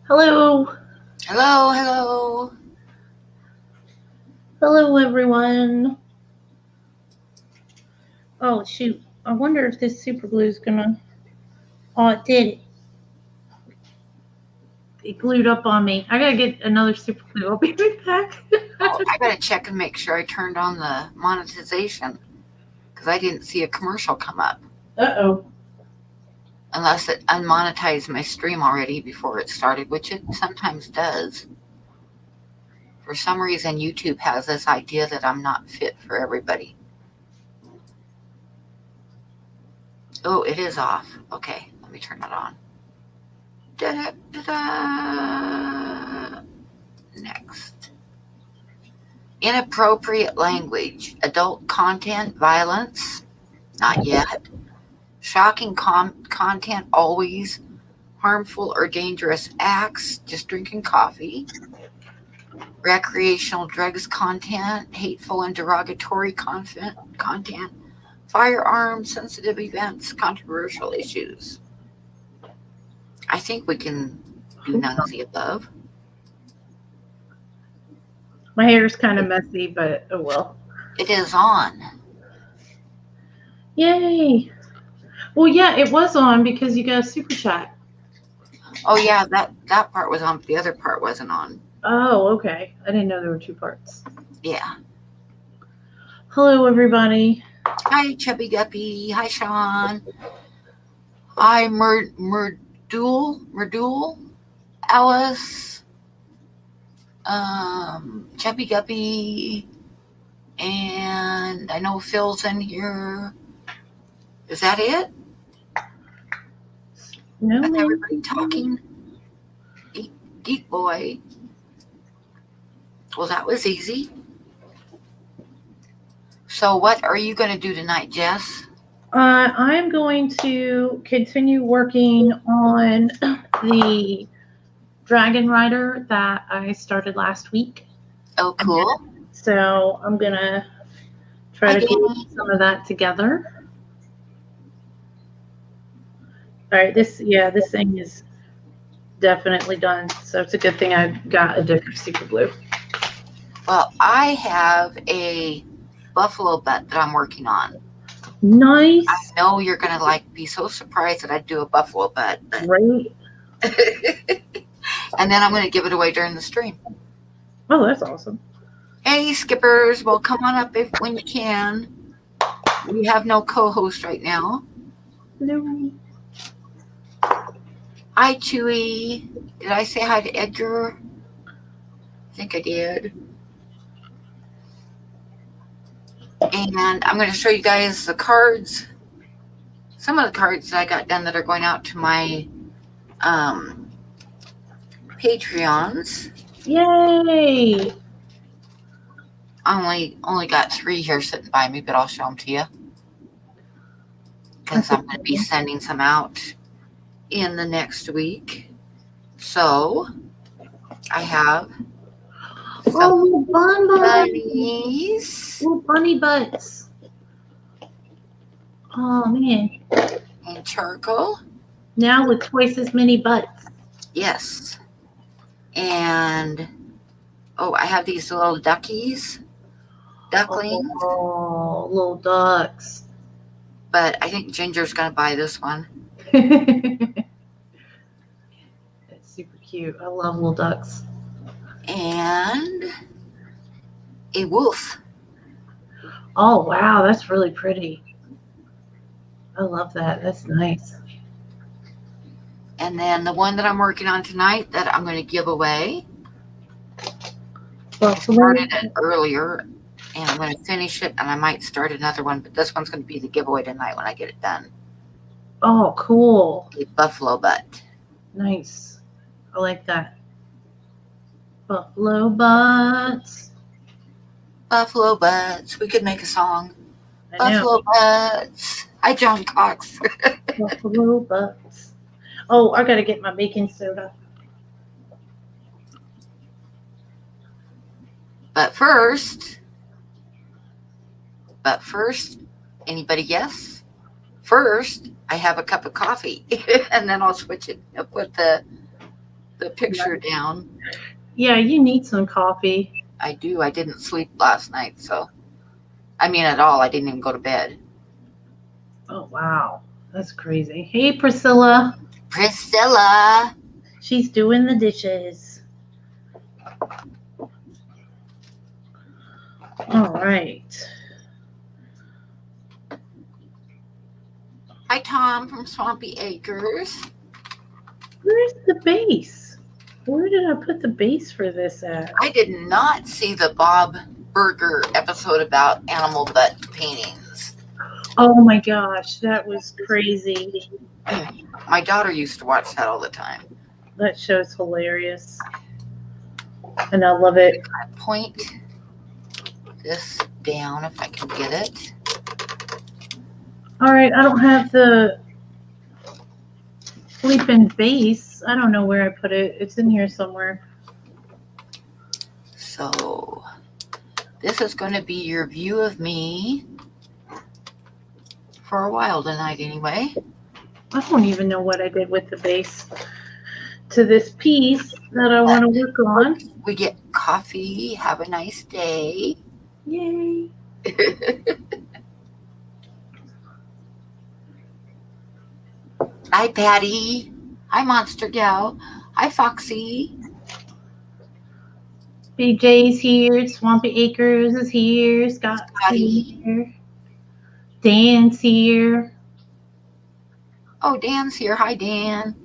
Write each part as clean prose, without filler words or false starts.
Hello. Hello, hello. Hello, everyone. Oh, shoot. I wonder if this super glue is gonna. Oh, it did. It glued up on me. I gotta get another super glue. I'll be right back. Oh, I gotta check and make sure I turned on the monetization because I didn't see a commercial come up Uh-oh. unless it unmonetized my stream already before it started, which it sometimes does. For some reason, YouTube has this idea that I'm not fit for everybody. Oh, it is off. Okay, let me turn it on. Da-da-da-da. Next. Inappropriate language, adult content, violence, not yet. Shocking content, always. Harmful or dangerous acts, just drinking coffee. Recreational drugs content, hateful and derogatory content. Firearms, sensitive events, controversial issues. I think we can do none of the above. My hair's kind of messy, but oh well. It is on. Yay. Well, yeah, it was on because you got a super chat. Oh yeah, that part was on, but the other part wasn't on. Oh, okay. I didn't know there were two parts. Yeah. Hello, everybody. Hi, Chubby Guppy. Hi, Sean. Hi, Merdul, Alice, Chubby Guppy, and I know Phil's in here. Is that it? No, That's ma'am. everybody talking. Geek boy. Well, that was easy. So, what are you going to do tonight, Jess? I'm going to continue working on the Dragon Rider that I started last week. Oh, cool. So I'm gonna try to get some of that together. All right, this thing is definitely done. So it's a good thing I got a different super glue. Well, I have a buffalo butt that I'm working on. Nice. I know you're gonna be so surprised that I do a buffalo butt. Right. And then I'm gonna give it away during the stream. Oh, that's awesome. Hey, skippers. Well, come on up when you can. We have no co-host right now. Hello. Hi, Chewy. Did I say hi to Edgar? I think I did. And I'm going to show you guys the cards. Some of the cards that I got done that are going out to my Patreons. Yay! I only got 3 here sitting by me, but I'll show them to you. Because I'm going to be sending some out in the next week. So, I have little bunnies. Little bunny butts. Oh, man. And charcoal. Now with twice as many butts. Yes. And, I have these little duckies. Ducklings. Oh, little ducks. But I think Ginger's going to buy this one. It's super cute. I love little ducks. And a wolf. Oh, wow. That's really pretty. I love that. That's nice. And then the one that I'm working on tonight that I'm going to give away. I started it earlier, and I'm going to finish it, and I might start another one, but this one's going to be the giveaway tonight when I get it done. Oh, cool. A buffalo butt. Nice. I like that. Buffalo butts. Buffalo butts. We could make a song. I know. Buffalo butts. Hi, John Cox. Buffalo butts. Oh, I got to get my baking soda. But first, anybody guess? First, I have a cup of coffee, and then I'll switch it. I'll put the the picture down. Yeah, you need some coffee. I do. I didn't sleep last night, so I mean at all. I didn't even go to bed. Oh, wow. That's crazy. Hey, Priscilla. Priscilla. She's doing the dishes. All right. Hi, Tom from Swampy Acres. Where's the base? Where did I put the base for this at? I did not see the Bob Burger episode about animal butt paintings. Oh my gosh, that was crazy. My daughter used to watch that all the time. That show's hilarious. And I love it. I point this down if I can get it. All right, I don't have the sleeping base. I don't know where I put it. It's in here somewhere. So this is going to be your view of me for a while tonight anyway. I don't even know what I did with the base to this piece that I want to work on. We get coffee. Have a nice day. Yay. Hi, Patty. Hi, Monster Gal. Hi, Foxy. BJ's here. Swampy Acres is here. Scott's Patty. here. Dan's here. Oh, Dan's here. Hi, Dan.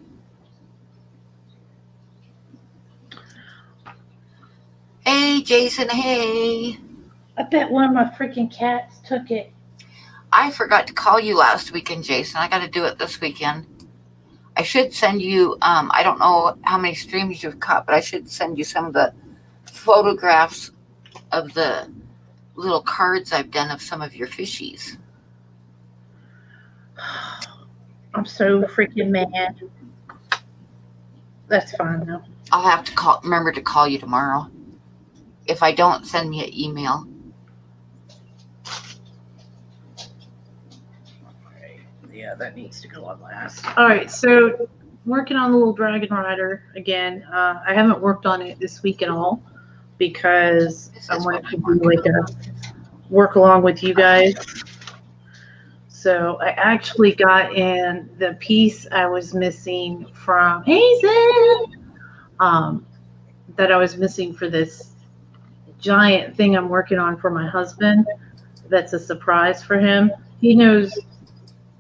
Hey, Jason. Hey. I bet one of my freaking cats took it. I forgot to call you last weekend, Jason. I got to do it this weekend. I should send you, I don't know how many streams you've caught, but I should send you some of the photographs of the little cards I've done of some of your fishies. I'm so freaking mad. That's fine though. I'll have to remember to call you tomorrow. If I don't, send me an email. Yeah, that needs to go on last. All right, so working on the little dragon rider again. I haven't worked on it this week at all because I wanted to do like a work along with you guys. So I actually got in the piece I was missing from Hazen, that I was missing for this giant thing I'm working on for my husband. That's a surprise for him. He knows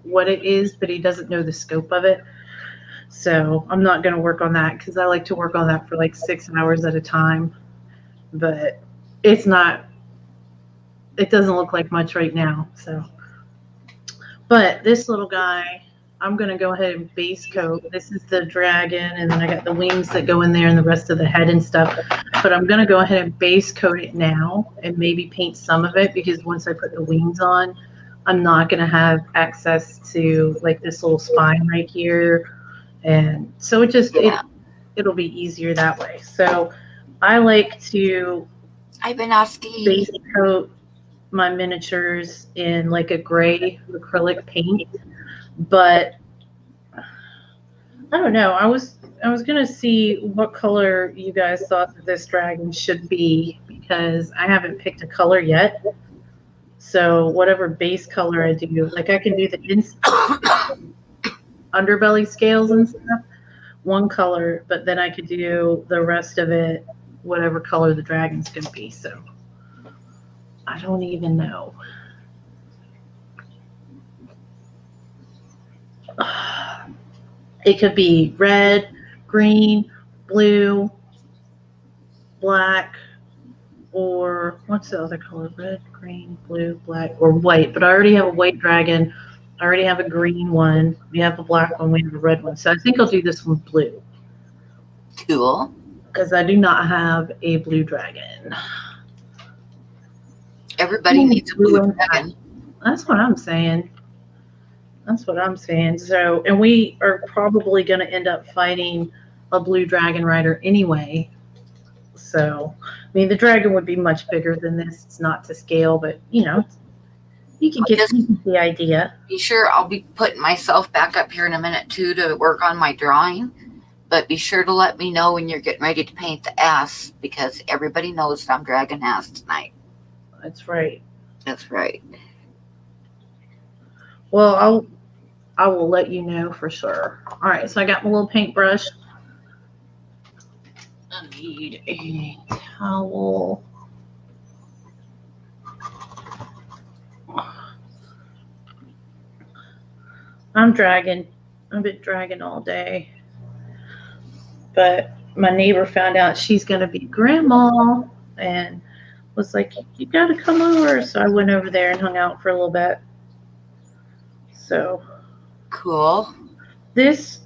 what it is, but he doesn't know the scope of it. So I'm not going to work on that because I like to work on that for like 6 hours at a time. But it doesn't look like much right now. So, but this little guy, I'm going to go ahead and base coat. This is the dragon, and then I got the wings that go in there and the rest of the head and stuff. But I'm going to go ahead and base coat it now and maybe paint some of it because once I put the wings on, I'm not going to have access to like this little spine right here. And so it'll be easier that way. So I like to base coat my miniatures in like a gray acrylic paint. But I don't know. I was going to see what color you guys thought that this dragon should be because I haven't picked a color yet. So whatever base color I do, like I can do the underbelly scales and stuff, one color, but then I could do the rest of it, whatever color the dragon's going to be. So I don't even know. It could be red, green, blue, black, or what's the other color? Red, green, blue, black, or white. But I already have a white dragon. I already have a green one. We have a black one. We have a red one. So I think I'll do this one blue. Cool. Because I do not have a blue dragon. Everybody needs a blue dragon. That's what I'm saying. So, and we are probably going to end up fighting a blue dragon rider anyway. So, I mean, the dragon would be much bigger than this. It's not to scale, but, you know, you can get the idea. Be sure I'll be putting myself back up here in a minute, too, to work on my drawing. But be sure to let me know when you're getting ready to paint the ass, because everybody knows that I'm dragging ass tonight. That's right. That's right. Well, I will let you know for sure. All right, so I got my little paintbrush. I need a towel. I've been dragging all day. But my neighbor found out she's going to be grandma and was like, you got to come over. So I went over there and hung out for a little bit. So cool.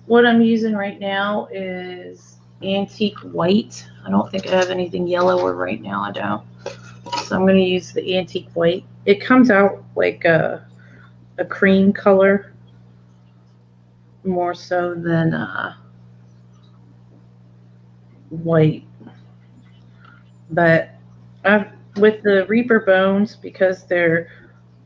What I'm using right now is antique white. I don't think I have anything yellower right now. I don't. So I'm going to use the antique white. It comes out like a cream color more so than white. But with the Reaper Bones, because they're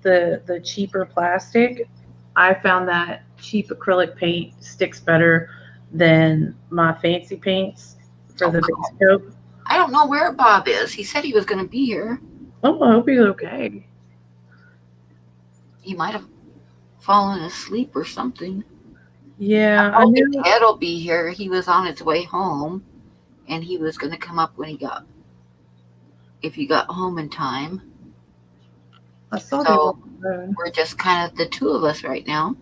the cheaper plastic, I found that cheap acrylic paint sticks better than my fancy paints for the base coat. I don't know where Bob is. He said he was going to be here. Oh, I hope he's okay. He might have fallen asleep or something. Yeah, I knew Ed will be here. He was on his way home, and he was going to come up if he got home in time. I saw so we're just kind of the two of us right now.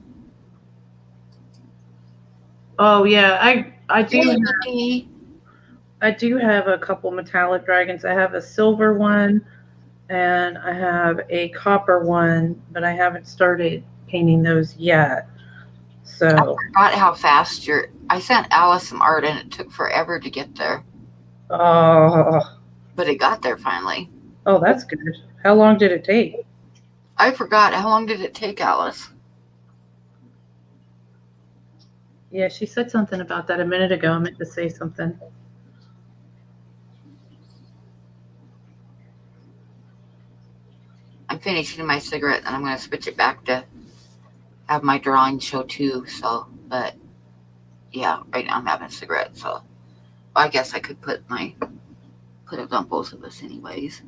Oh yeah, I do have a couple metallic dragons. I have a silver one and I have a copper one, but I haven't started painting those yet. So I forgot how fast I sent Alice some art and it took forever to get there. Oh. But it got there finally. Oh, that's good. How long did it take? I forgot. How long did it take, Alice? Yeah, she said something about that a minute ago. I meant to say something. I'm finishing my cigarette and I'm going to switch it back to have my drawing show too. So, but yeah, right now I'm having a cigarette. So I guess I could put it on both of us anyways.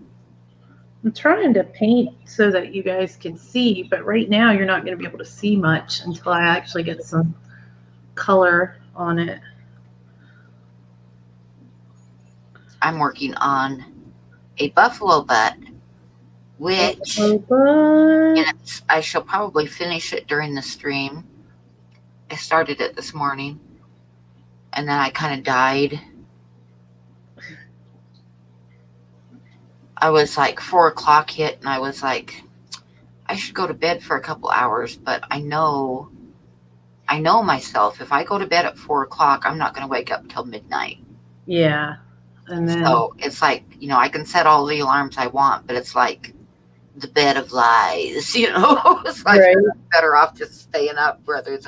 I'm trying to paint so that you guys can see, but right now you're not going to be able to see much until I actually get some color on it. I'm working on a buffalo butt, which I shall probably finish it during the stream. I started it this morning, and then I kind of died. I was like 4 o'clock hit, and I was like, I should go to bed for a couple hours, but I know myself. If I go to bed at 4 o'clock, I'm not going to wake up until midnight. Yeah. And then, so it's like, I can set all the alarms I want, but it's like the bed of lies, It's like right. I'm better off just staying up rather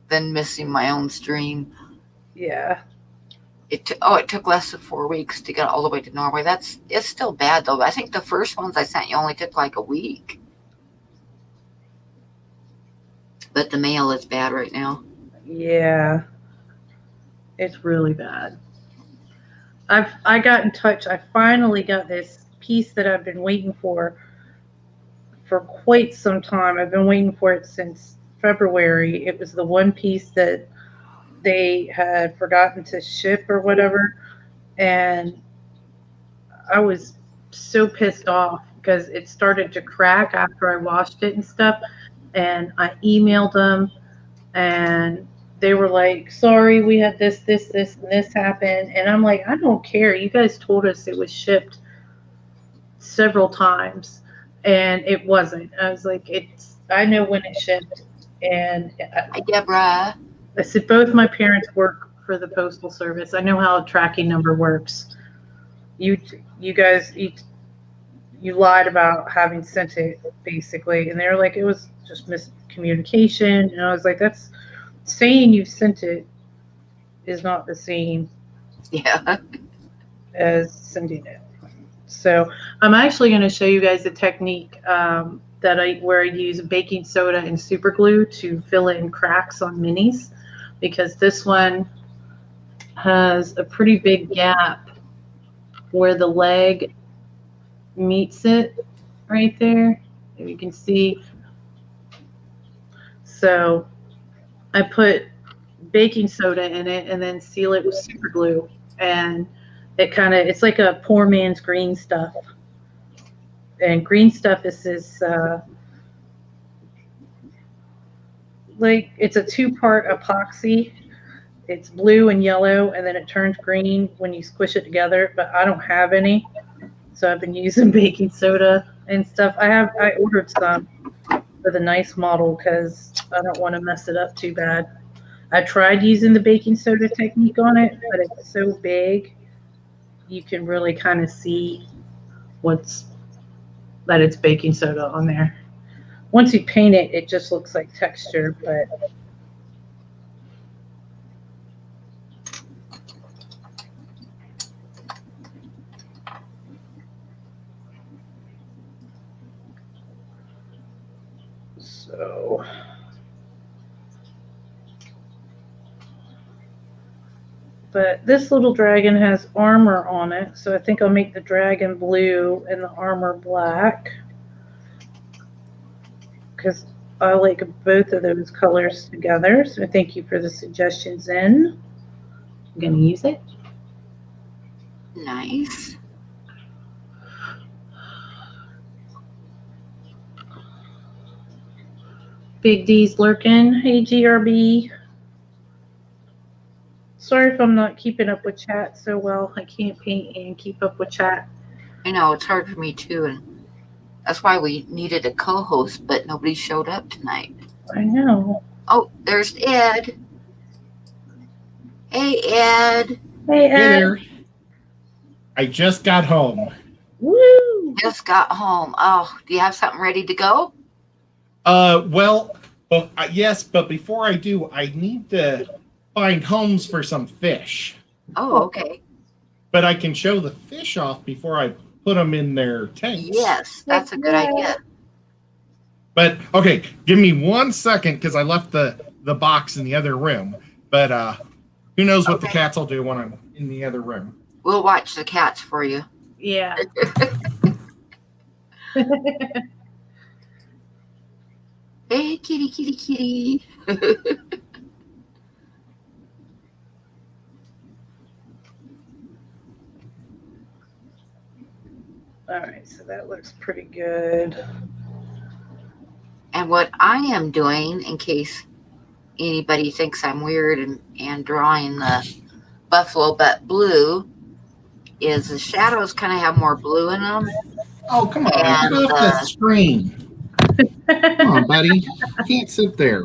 than missing my own stream. Yeah. It took less than 4 weeks to get all the way to Norway. It's still bad though. I think the first ones I sent you only took like a week. But the mail is bad right now. Yeah. It's really bad. I got in touch. I finally got this piece that I've been waiting for quite some time. I've been waiting for it since February. It was the one piece that they had forgotten to ship or whatever. And I was so pissed off because it started to crack after I washed it and stuff. And I emailed them and they were like, sorry, we had this, and this happen. And I'm like, I don't care. You guys told us it was shipped several times and it wasn't. I was like, I know when it shipped. And hi, Deborah. I said, both my parents work for the Postal Service. I know how a tracking number works. You guys, you lied about having sent it, basically. And they were like, it was just miscommunication. And I was like, that's saying you sent it is not the same as sending it. So I'm actually going to show you guys a technique where I use baking soda and super glue to fill in cracks on minis, because this one has a pretty big gap where the leg meets it right there. If you can see. So I put baking soda in it and then seal it with super glue. And it's like a poor man's green stuff. And green stuff is this, like, it's a 2-part epoxy. It's blue and yellow, and then it turns green when you squish it together, but I don't have any. So I've been using baking soda and stuff. I ordered some for the nice model because I don't want to mess it up too bad. I tried using the baking soda technique on it, but it's so big, you can really kind of see that it's baking soda on there. Once you paint it, it just looks like texture, but so but this little dragon has armor on it, so I think I'll make the dragon blue and the armor black because I like both of those colors together. So thank you for the suggestions, Zen. I'm going to use it. Nice. Big D's lurking. Hey, GRB. Sorry if I'm not keeping up with chat so well. I can't paint and keep up with chat. I know, it's hard for me too, and that's why we needed a co-host, but nobody showed up tonight. I know. Oh, there's Ed. Hey, Ed. Hey, Ed. Hey there. I just got home. Woo! Just got home. Oh, do you have something ready to go? Yes, but before I do, I need to find homes for some fish. Oh, okay. But I can show the fish off before I put them in their tanks. Yes, that's a good idea. But, okay, give me 1 second because I left the box in the other room. But who knows what the cats will do when I'm in the other room. We'll watch the cats for you. Yeah. Hey, kitty, kitty, kitty. All right, so that looks pretty good. And what I am doing, in case anybody thinks I'm weird and drawing the buffalo butt blue, is the shadows kind of have more blue in them. Oh, come on. And, Get off the screen. Come on, buddy. You can't sit there.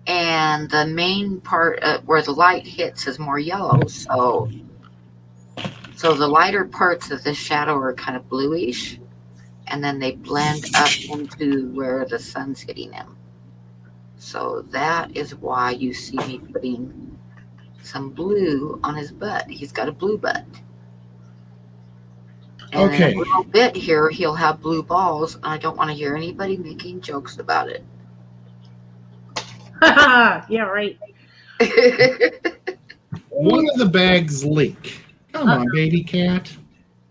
And the main part where the light hits is more yellow. So the lighter parts of the shadow are kind of bluish, and then they blend up into where the sun's hitting them. So that is why you see me putting some blue on his butt. He's got a blue butt. And in a little bit here, he'll have blue balls. I don't want to hear anybody making jokes about it. Yeah, right. One of the bags leak. Come on, baby cat.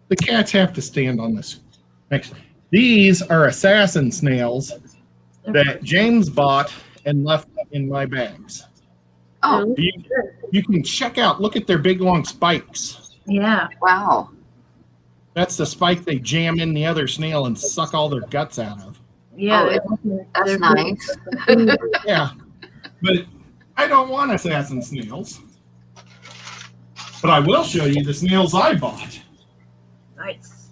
The cats have to stand on this. Next. These are assassin snails that James bought and left in my bags. Oh, You can check out. Look at their big, long spikes. Yeah. wow. That's the spike they jam in the other snail and suck all their guts out of. Yeah. That's nice. Yeah. But I don't want assassin snails. But I will show you the snails I bought. Nice.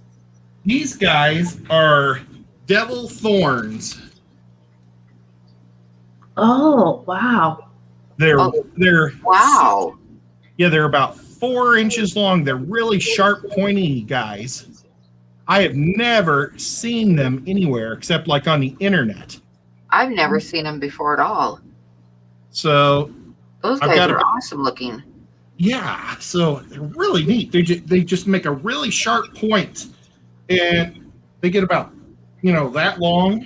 These guys are devil thorns. Oh, wow. They're Wow. Yeah, they're about 4 inches long. They're really sharp, pointy guys. I have never seen them anywhere except like on the internet. I've never seen them before at all. So Those guys are awesome looking. yeah, so they're really neat. They just make a really sharp point, and they get about that long.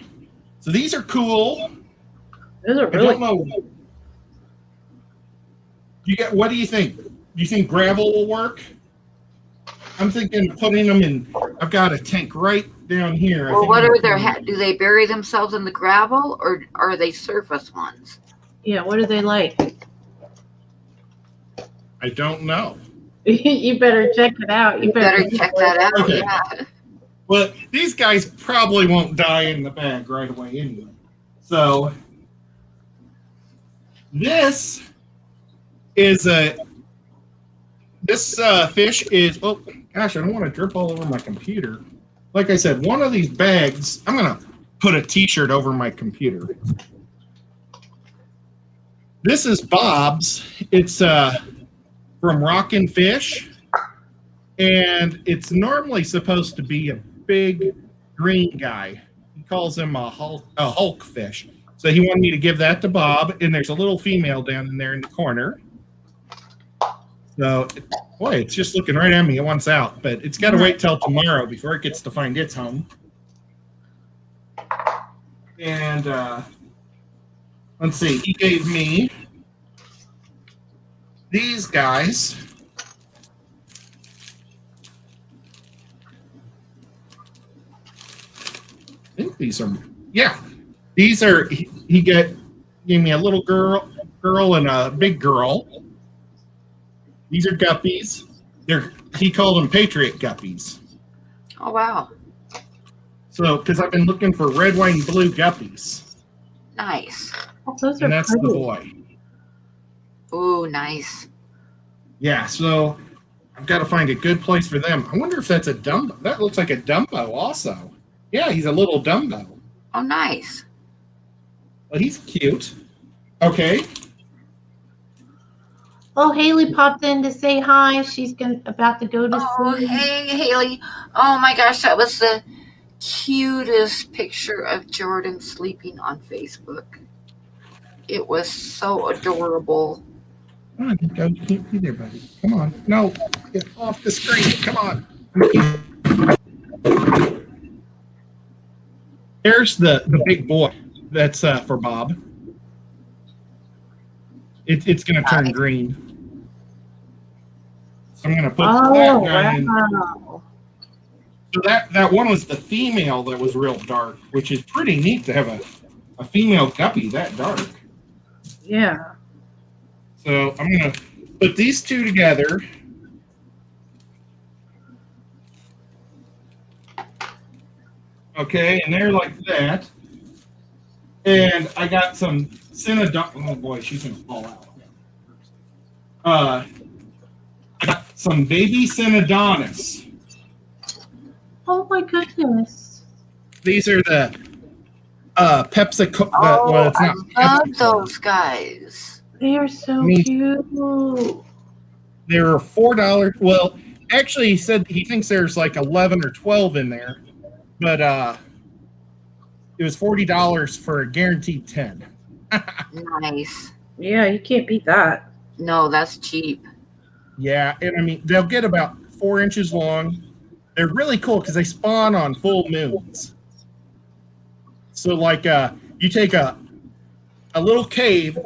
So these are cool. Those are I really don't know. What do you think? Do you think gravel will work? I'm thinking putting them in. I've got a tank right down here. Well, what are their? Do they bury themselves in the gravel, or are they surface ones? Yeah, what are they like? I don't know. You better check it out. You better check that out. Okay. Yeah. Well, these guys probably won't die in the bag right away anyway. So this is this fish is, oh gosh, I don't want to drip all over my computer. Like I said, one of these bags, I'm going to put a t-shirt over my computer. This is Bob's. It's from Rockin' Fish, and it's normally supposed to be a big green guy. He calls him a Hulk fish. So he wanted me to give that to Bob, and there's a little female down in there in the corner. So, boy, it's just looking right at me. It wants out, but it's got to wait till tomorrow before it gets to find its home. And let's see, he gave me these guys. I think these are, yeah, these are, he gave me a little girl and a big girl. These are guppies. He called them Patriot guppies. Oh, wow. So, because I've been looking for red, white, and blue guppies. Nice. Oh, those are And that's pretty. the boy. Ooh, nice. Yeah, so I've got to find a good place for them. I wonder if that's a Dumbo. That looks like a Dumbo also. Yeah, he's a little Dumbo. Oh, nice. Well, he's cute. Okay. Oh, Haley popped in to say hi. She's about to go to Oh, sleep. hey, Haley. Oh, my gosh, that was the cutest picture of Jordan sleeping on Facebook. It was so adorable. Come on, Nico. You can't be there, buddy. Come on. No, get off the screen. Come on. There's the big boy. That's for Bob. It's going to turn green. So I'm going to put that guy in. Wow. So that one was the female that was real dark, which is pretty neat to have a female guppy that dark. Yeah. So I'm going to put these two together. Okay, and they're like that. And I got some Cinnadon. Oh boy, she's going to fall out. I got some baby Cinnadonis. Oh my goodness. These are the Pepsi. Oh, Well, it's not I love Pepsi. those guys. They are so Me- cute. They were $4. Well, actually, he said he thinks there's like 11 or 12 in there, but it was $40 for a guaranteed 10. Nice. Yeah, you can't beat that. No, that's cheap. Yeah, and I mean they'll get about 4 inches long. They're really cool because they spawn on full moons. So, like, you take a little cave.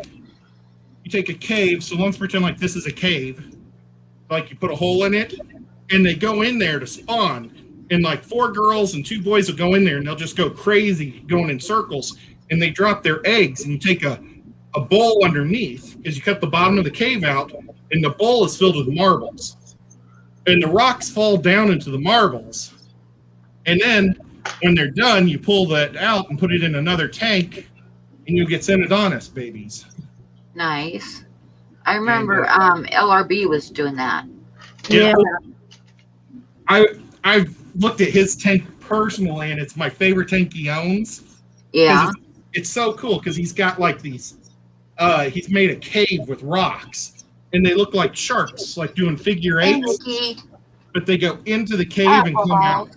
You take a cave. So let's pretend like this is a cave. Like you put a hole in it, and they go in there to spawn. And like 4 girls and 2 boys will go in there, and they'll just go crazy, going in circles. And they drop their eggs, and you take a bowl underneath because you cut the bottom of the cave out, and the bowl is filled with marbles. And the rocks fall down into the marbles. And then when they're done, you pull that out and put it in another tank, and you'll get Cinnadonis babies. Nice. I remember LRB was doing that. Yeah. I've looked at his tank personally, and it's my favorite tank he owns. Yeah. It's so cool because he's got like these. He's made a cave with rocks, and they look like sharks, like doing figure Hey, eights. Nikki. But they go into the cave and come Alcohol. out.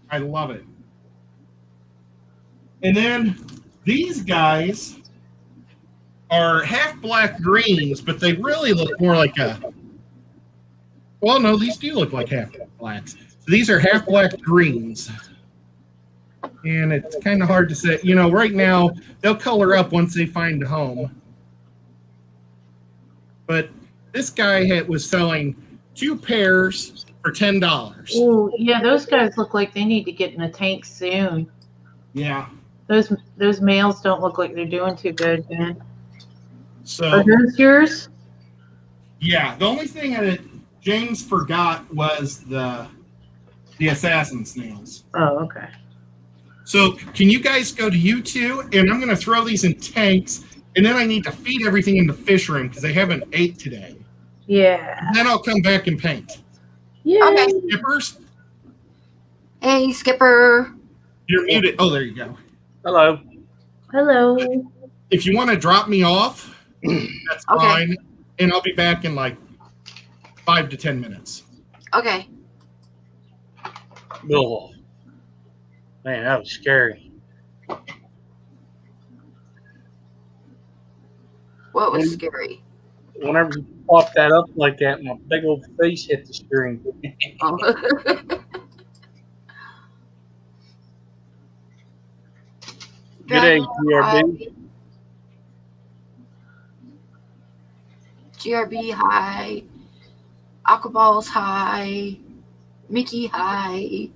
I love it. And then these guys are half black greens, but they really look more like a. Well, no, these do look like half blacks. So these are half black greens. And it's kind of hard to say. You know, right now, they'll color up once they find a home. but this guy was selling 2 pairs for $10. Oh, yeah, those guys look like they need to get in a tank soon. Yeah. Those males don't look like they're doing too good, man. So Are those yours? yeah, the only thing that James forgot was the assassin snails. Oh, okay. So can you guys go to YouTube, and I'm going to throw these in tanks, and then I need to feed everything in the fish room because they haven't ate today. Yeah. And then I'll come back and paint. Yeah. Okay. Skippers, Hey, Skipper. you're muted. Oh, there you go. Hello. Hello. If you want to drop me off, that's Okay. fine, and I'll be back in like 5 to 10 minutes. Okay. Oh, man, that was scary. What was scary? Whenever you pop that up like that, my big old face hit the screen. Oh. Good day, GRB. GRB high. Aquaballs high. Mickey high.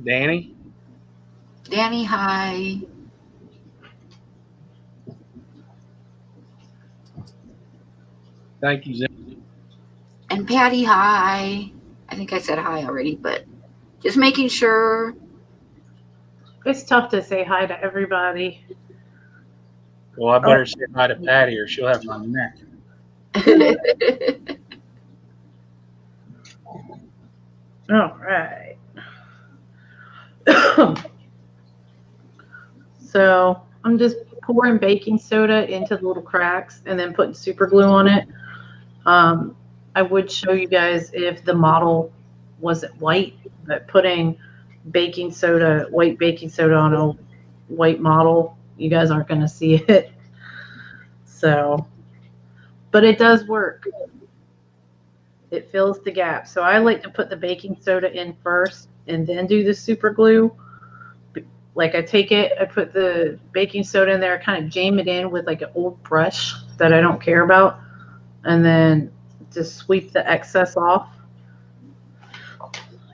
Danny. Danny high. Thank you, Zach. And Patty high. I think I said hi already, but just making sure. It's tough to say hi to everybody. Well, I better say hi to Patty or she'll have my neck. All right. So I'm just pouring baking soda into the little cracks and then putting super glue on it. I would show you guys if the model wasn't white, but putting baking soda, white baking soda on a white model, you guys aren't going to see it. So, but it does work. It fills the gap. So I like to put the baking soda in first and then do the super glue. Like I take it, I put the baking soda in there, kind of jam it in with like an old brush that I don't care about, and then just sweep the excess off.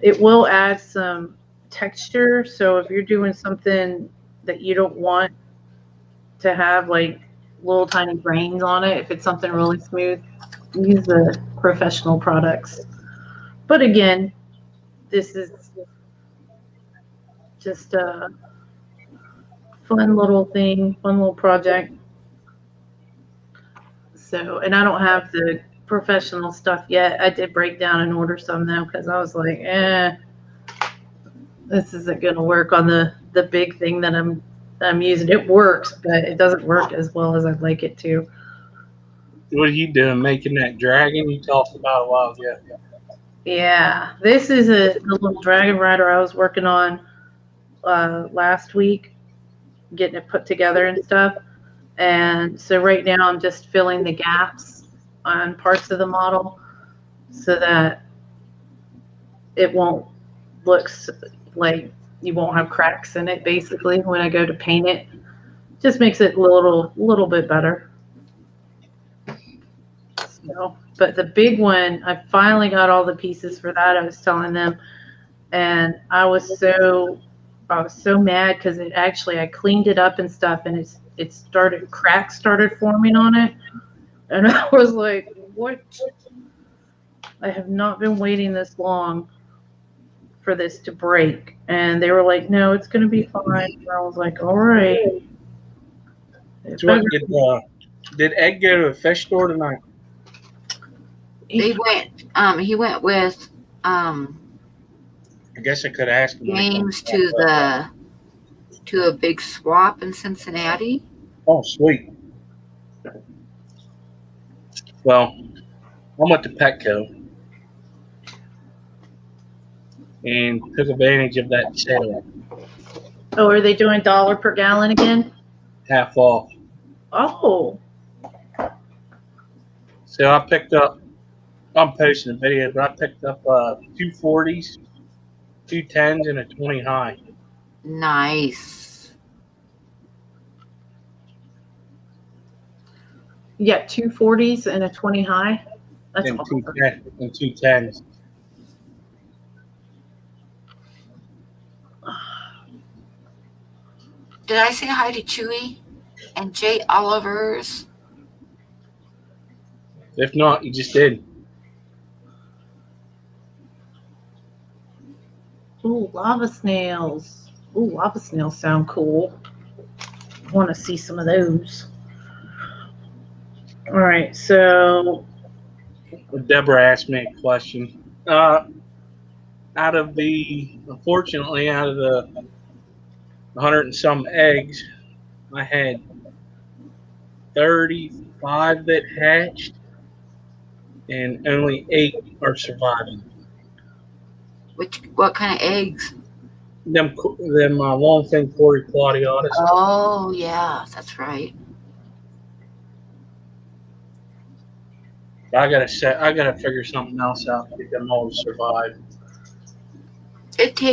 It will add some texture. So if you're doing something that you don't want to have like little tiny grains on it, if it's something really smooth, use the professional products. But again, this is just a fun little thing, fun little project. So, and I don't have the professional stuff yet. I did break down and order some though, because I was like, this isn't going to work on the big thing that I'm using. It works, but it doesn't work as well as I'd like it to. What are you doing making that dragon you talked about a while ago? Yeah, this is the little dragon rider I was working on last week, getting it put together and stuff. And so right now I'm just filling the gaps on parts of the model so that it won't look like you won't have cracks in it, basically, when I go to paint it. Just makes it a little bit better. So, but the big one, I finally got all the pieces for that. I was telling them, and I was so mad because I cleaned it up and stuff, and cracks started forming on it, and I was like, what? I have not been waiting this long for this to break. And they were like, no, it's going to be fine. And I was like, all right. So what, did Ed go to a fish store tonight? He went with I guess I could ask him. James to a big swap in Cincinnati. Oh, sweet. Well, I'm at the Petco and took advantage of that sale. Oh, are they doing $1 per gallon again? Half off. Oh. So I picked up, I'm posting a video, but I picked up 2 40s, 2 10s, and a 20 high. Nice. You got 240s and a 20 high. That's and awesome. 210s. Did I say hi to Chewy and Jay Oliver's? If not, you just did. Ooh, lava snails. Ooh, lava snails sound cool. I want to see some of those. All right, so Deborah asked me a question. Unfortunately, out of the 100 and some eggs, I had 35 that hatched, and only 8 are surviving. What kind of eggs? Them long fin Corey Claudiatus. Oh, yeah, that's right. I gotta figure something else out to get them all to survive.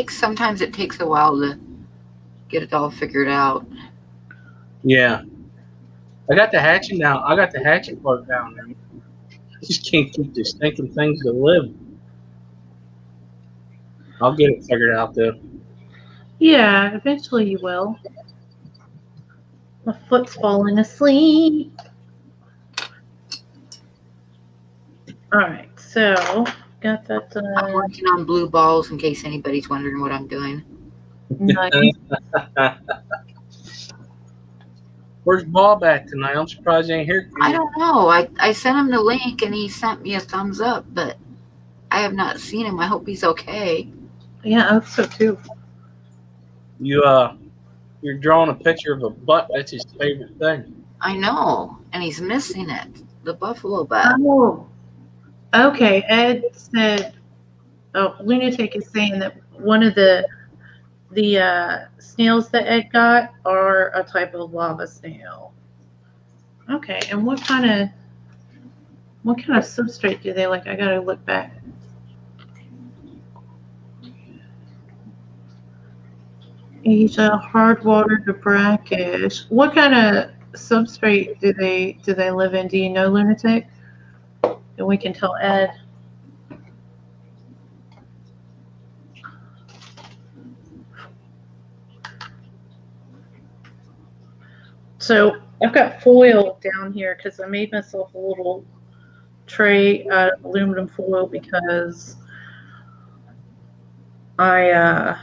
Sometimes it takes a while to get it all figured out. Yeah, I got the hatching down. I got the hatching part down there. I just can't keep these stinking things to live. I'll get it figured out though. yeah, eventually you will. My foot's falling asleep. All right, so got that I'm done. working on blue balls in case anybody's wondering what I'm doing. Nice. Where's Bob at tonight? I'm surprised he ain't here. I don't know. I sent him the link and he sent me a thumbs up, but I have not seen him. I hope he's okay. Yeah, I hope so too. You're drawing a picture of a butt. That's his favorite thing. I know, and he's missing it. The buffalo butt. Oh, okay. Ed said, "Oh, lunatic is saying that one of the snails that Ed got are a type of lava snail." Okay, and what kind of substrate do they like? I gotta look back. Asia, hard water to brackish. What kind of substrate do they live in? Do you know, lunatic? And we can tell Ed. So I've got foil down here because I made myself a little tray out of aluminum foil because I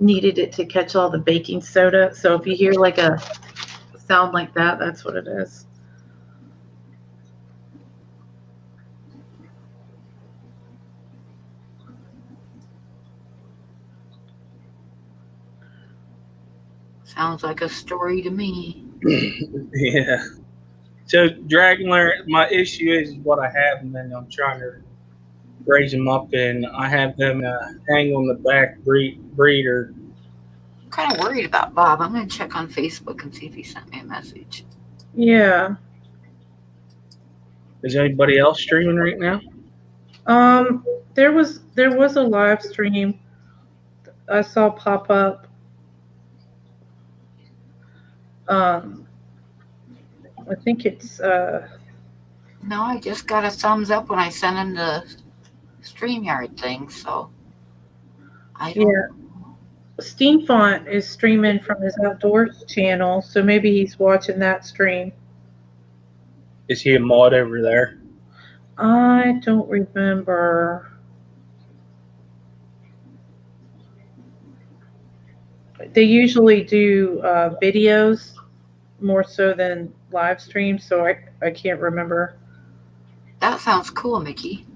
needed it to catch all the baking soda. So if you hear like a sound like that, that's what it is. Sounds like a story to me. Yeah. So Dragonler, my issue is what I have, and then I'm trying to raise them up, and I have them hang on the back breeder. I'm kind of worried about Bob. I'm going to check on Facebook and see if he sent me a message. Yeah. Is anybody else streaming right now? There was a live stream I saw pop up. I think it's No, I just got a thumbs up when I sent him the StreamYard thing, so I don't know. Steamfont is streaming from his outdoors channel, so maybe he's watching that stream. Is he a mod over there? I don't remember. They usually do videos more so than live streams, so I can't remember. That sounds cool, Mickey.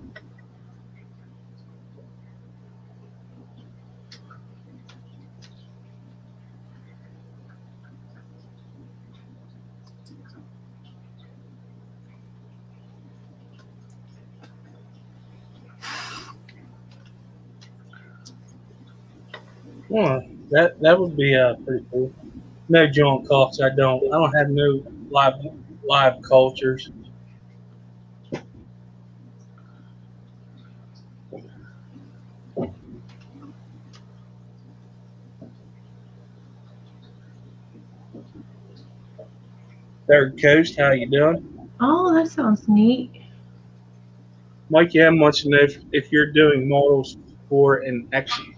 Well, that would be pretty cool. No joint coughs. I don't have no live cultures. Third Coast, how you doing? Oh, that sounds neat. Mike M wants to know if you're doing models for an actually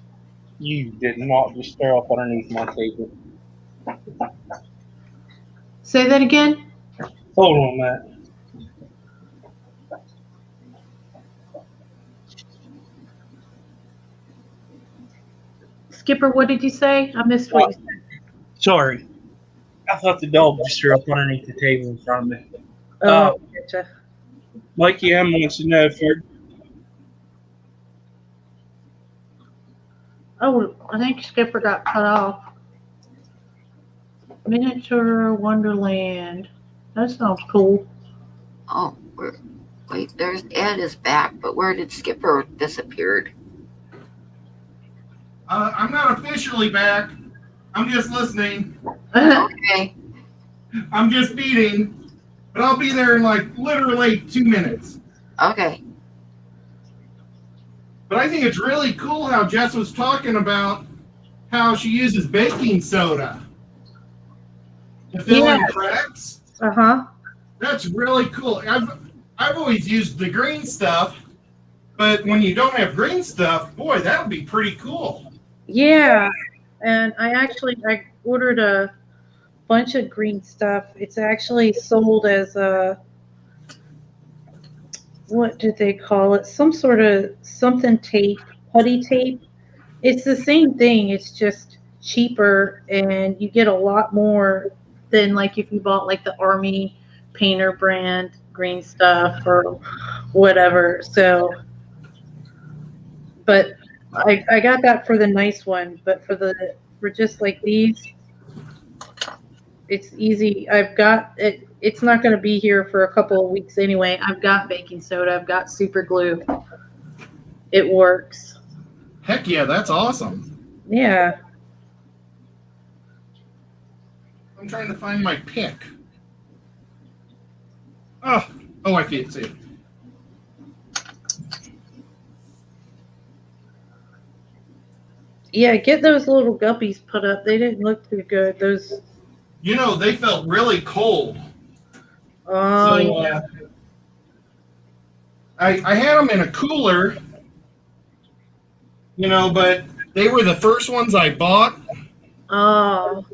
you did not just stir up underneath my table. Say that again. Hold on, Matt. Skipper, what did you say? I missed what you said. Sorry. I thought the dog just threw up underneath the table in front of me. Oh, gotcha. Mikey M wants to know if you're Oh, I think Skipper got cut off. Miniature Wonderland. That sounds cool. Oh, wait, there's Ed is back, but where did Skipper disappeared? I'm not officially back. I'm just listening. Okay. I'm just feeding. But I'll be there in like literally 2 minutes. Okay. But I think it's really cool how Jess was talking about how she uses baking soda to fill in cracks. Uh-huh. That's really cool. I've always used the green stuff, but when you don't have green stuff, boy, that would be pretty cool. Yeah. And I ordered a bunch of green stuff. It's actually sold as a, what do they call it? Some sort of something tape, putty tape. It's the same thing. It's just cheaper, and you get a lot more than like if you bought like the Army Painter brand green stuff or whatever. So, but I got that for the nice one, but for just like these, it's easy. I've got it. It's not going to be here for a couple of weeks anyway. I've got baking soda. I've got super glue. It works. Heck yeah, that's awesome. Yeah. I'm trying to find my pick. Oh, I see it. Yeah, get those little guppies put up. They didn't look too good. Those. They felt really cold. Oh, So, yeah. I had them in a cooler, but they were the first ones I bought. Oh.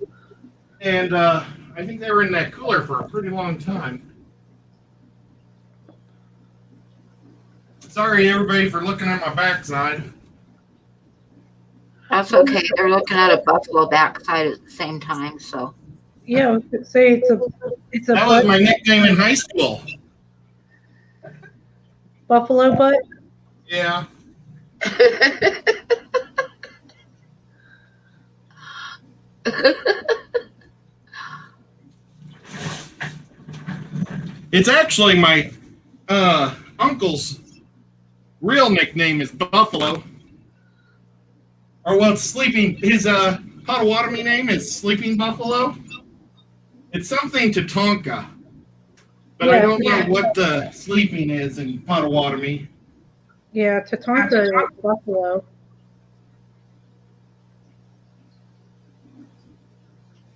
And I think they were in that cooler for a pretty long time. Sorry, everybody, for looking at my backside. That's okay. They're looking at a buffalo backside at the same time, so. Yeah, I was gonna say it's a That was my nickname in high school. buffalo butt. Yeah. It's actually my uncle's real nickname is Buffalo. Or his Potawatomi name is Sleeping Buffalo. It's something to Tonka. But I don't know what the sleeping is in Potawatomi. Yeah, Tatanka is buffalo.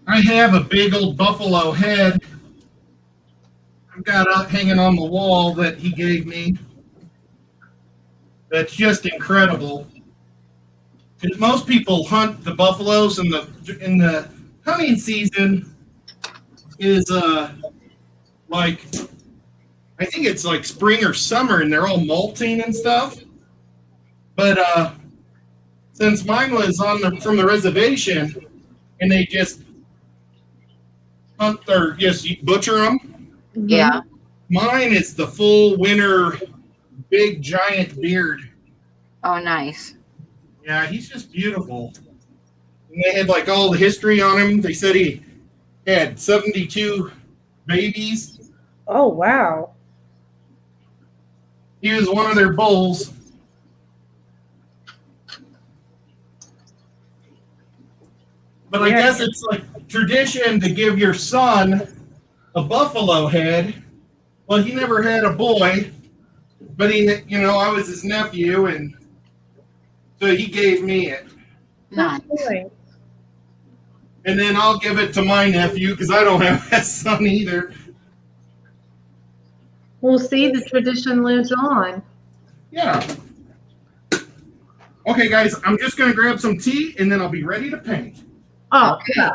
I have a big old buffalo head I've got out hanging on the wall that he gave me. That's just incredible. Because most people hunt the buffaloes in the hunting season is like, I think it's like spring or summer, and they're all molting and stuff. But since mine was from the reservation, and they just hunt or just butcher them. Yeah. Mine is the full winter, big giant beard. Oh, nice. Yeah, he's just beautiful. And they had like all the history on him. They said he had 72 babies. Oh, wow. He was one of their bulls. But I guess it's like tradition to give your son a buffalo head. Well, he never had a boy, but I was his nephew, and so he gave me it. Nice. Nice. And then I'll give it to my nephew because I don't have a son either. We'll see, the tradition lives on. Yeah. Okay, guys, I'm just going to grab some tea and then I'll be ready to paint. Oh, Okay.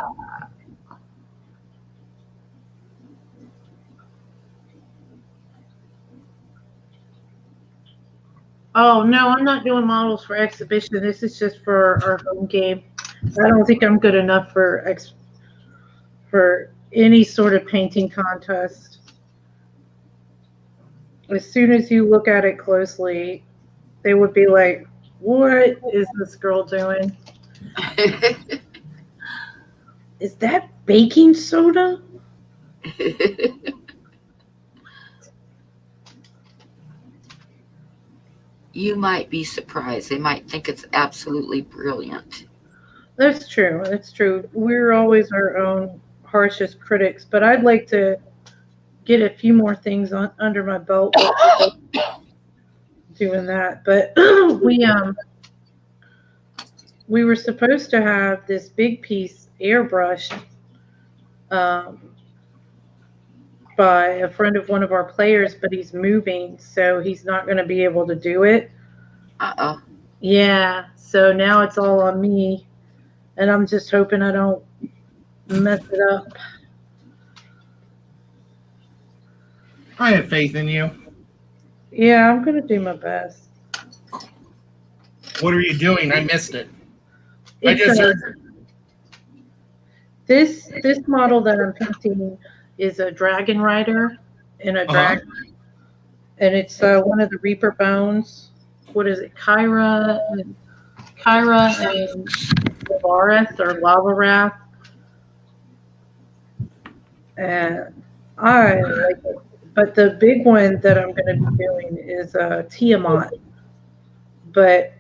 oh no, I'm not doing models for exhibition. This is just for our home game. I don't think I'm good enough for any sort of painting contest. As soon as you look at it closely, they would be like, "What is this girl doing? Is that baking soda?" You might be surprised. They might think it's absolutely brilliant. That's true. That's true. We're always our own harshest critics, but I'd like to get a few more things under my belt doing that. But we were supposed to have this big piece airbrushed by a friend of one of our players, but he's moving, so he's not going to be able to do it. Uh-oh. Yeah, so now it's all on me, and I'm just hoping I don't mess it up. I have faith in you. Yeah, I'm going to do my best. What are you doing? I missed it. I It's just heard. this model that I'm painting is a dragon rider and a dragon, and it's one of the Reaper bones. What is it? Kyra and Lavareth or Lavarath. And I like it. But the big one that I'm going to be doing is Tiamat. But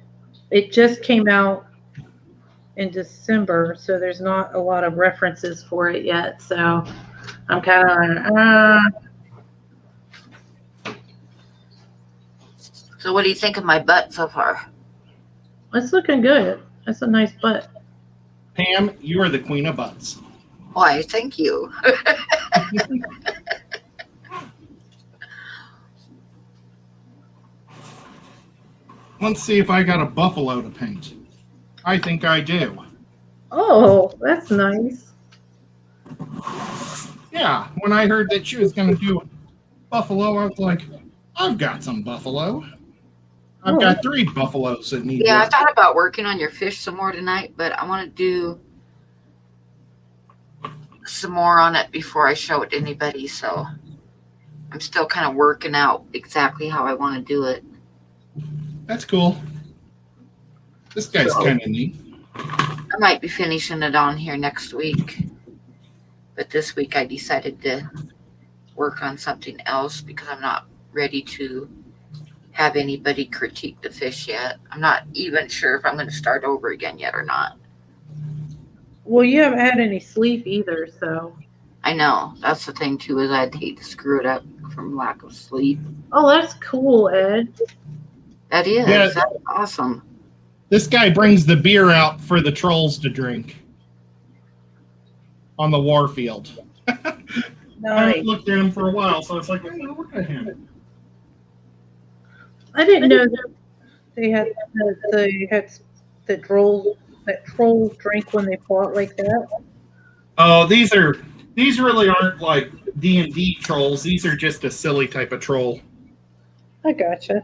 it just came out in December, so there's not a lot of references for it yet. So I'm kind of like, So what do you think of my butt so far? it's looking good. That's a nice butt. Pam, you are the queen of butts. Why, thank you. Let's see if I got a buffalo to paint. I think I do. Oh, that's nice. Yeah, when I heard that she was going to do buffalo, I was like, I've got some buffalo. I've got 3 buffaloes that need Yeah, I work. thought about working on your fish some more tonight, but I want to do some more on it before I show it to anybody. So I'm still kind of working out exactly how I want to do it. That's cool. This guy's kind of neat. I might be finishing it on here next week. But this week I decided to work on something else because I'm not ready to have anybody critique the fish yet. I'm not even sure if I'm going to start over again yet or not. Well, you haven't had any sleep either, so. I know. That's the thing, too, is I'd hate to screw it up from lack of sleep. Oh, that's cool, Ed. That is. Yeah. That's awesome. This guy brings the beer out for the trolls to drink on the war field. I Nice. looked at him for a while, so it's like, I'm going to look at him. I didn't know that they had the trolls drink when they fought like that. Oh, these really aren't like D&D trolls. These are just a silly type of troll. I gotcha.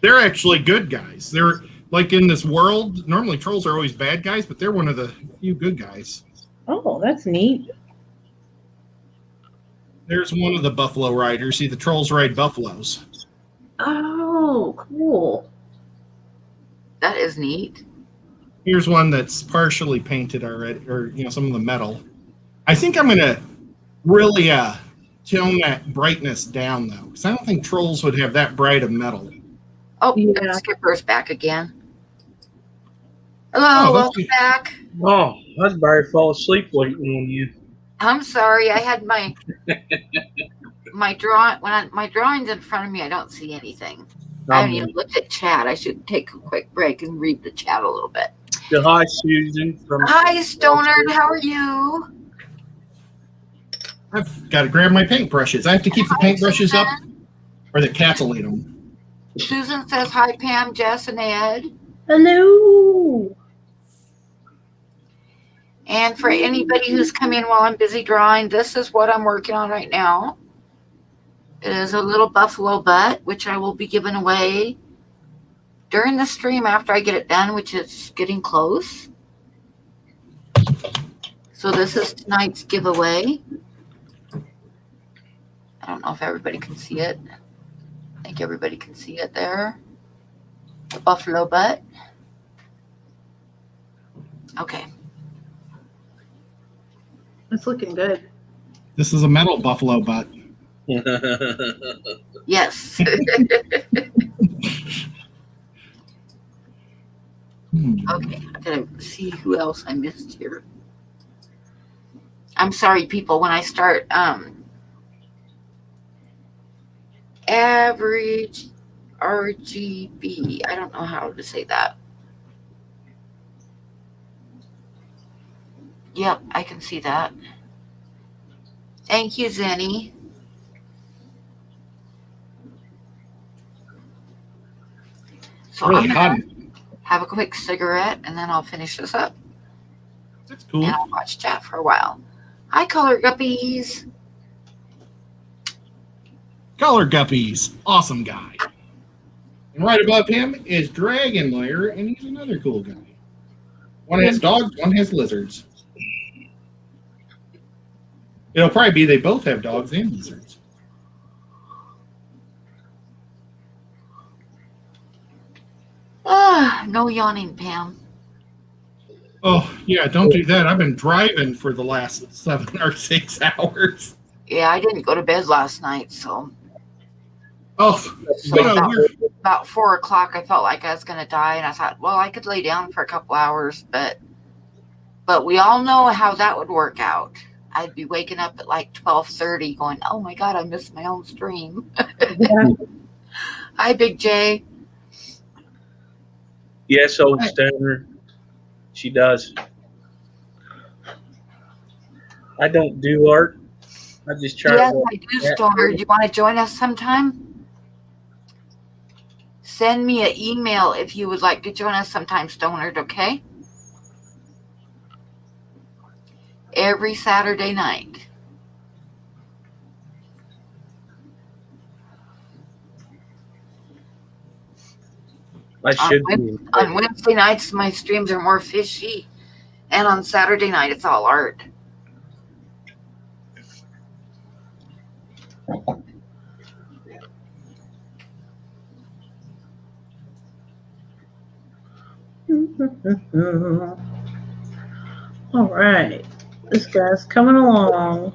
They're actually good guys. They're like in this world, normally trolls are always bad guys, but they're one of the few good guys. Oh, that's neat. There's one of the buffalo riders. See, the trolls ride buffaloes. Oh, cool. That is neat. Here's one that's partially painted already, or some of the metal. I think I'm gonna really tone that brightness down though, because I don't think trolls would have that bright of metal. Oh, Yeah. and Skipper's back again. Hello, welcome back. Oh, I was about to fall asleep waiting on you. I'm sorry. I had my my drawings in front of me. I don't see anything. I haven't even looked at chat. I should take a quick break and read the chat a little bit. So hi, Susan. Hi, Stoner. How are you? I've got to grab my paintbrushes. I have to keep the paintbrushes up, or the cats will eat them. Susan says hi, Pam, Jess, and Ed. Hello. And for anybody who's come in while I'm busy drawing, this is what I'm working on right now. It is a little buffalo butt, which I will be giving away during the stream after I get it done, which is getting close. So this is tonight's giveaway. I don't know if everybody can see it. I think everybody can see it there. The buffalo butt. Okay. It's looking good. This is a metal buffalo butt. Yes. Okay, I gotta see who else I missed here. I'm sorry, people, when I start average RGB. I don't know how to say that. Yep, I can see that. Thank you, Zenny. So Really I'm hot. gonna have a quick cigarette and then I'll finish this up. That's cool. And I'll watch chat for a while. Hi, color guppies. Color Guppies. Awesome guy. And right above him is Dragon Lair, and he's another cool guy. One has dogs, one has lizards. It'll probably be they both have dogs and lizards. No yawning, Pam. Oh, yeah, don't do that. I've been driving for the last 7 or 6 hours. Yeah, I didn't go to bed last night, so Oh, about 4 o'clock, I felt like I was going to die, and I thought, well, I could lay down for a couple hours, but we all know how that would work out. I'd be waking up at like 12:30 going, oh my God, I missed my own stream. Yeah. Hi, Big J. Yes, old Stoner. She does. I don't do art. I just try Yes, to. I do, Stoner. Do you want to join us sometime? Send me an email if you would like to join us sometime, Stonered, okay? Every Saturday night. I should be. On Wednesday nights, my streams are more fishy. And on Saturday night, it's all art. All right. This guy's coming along.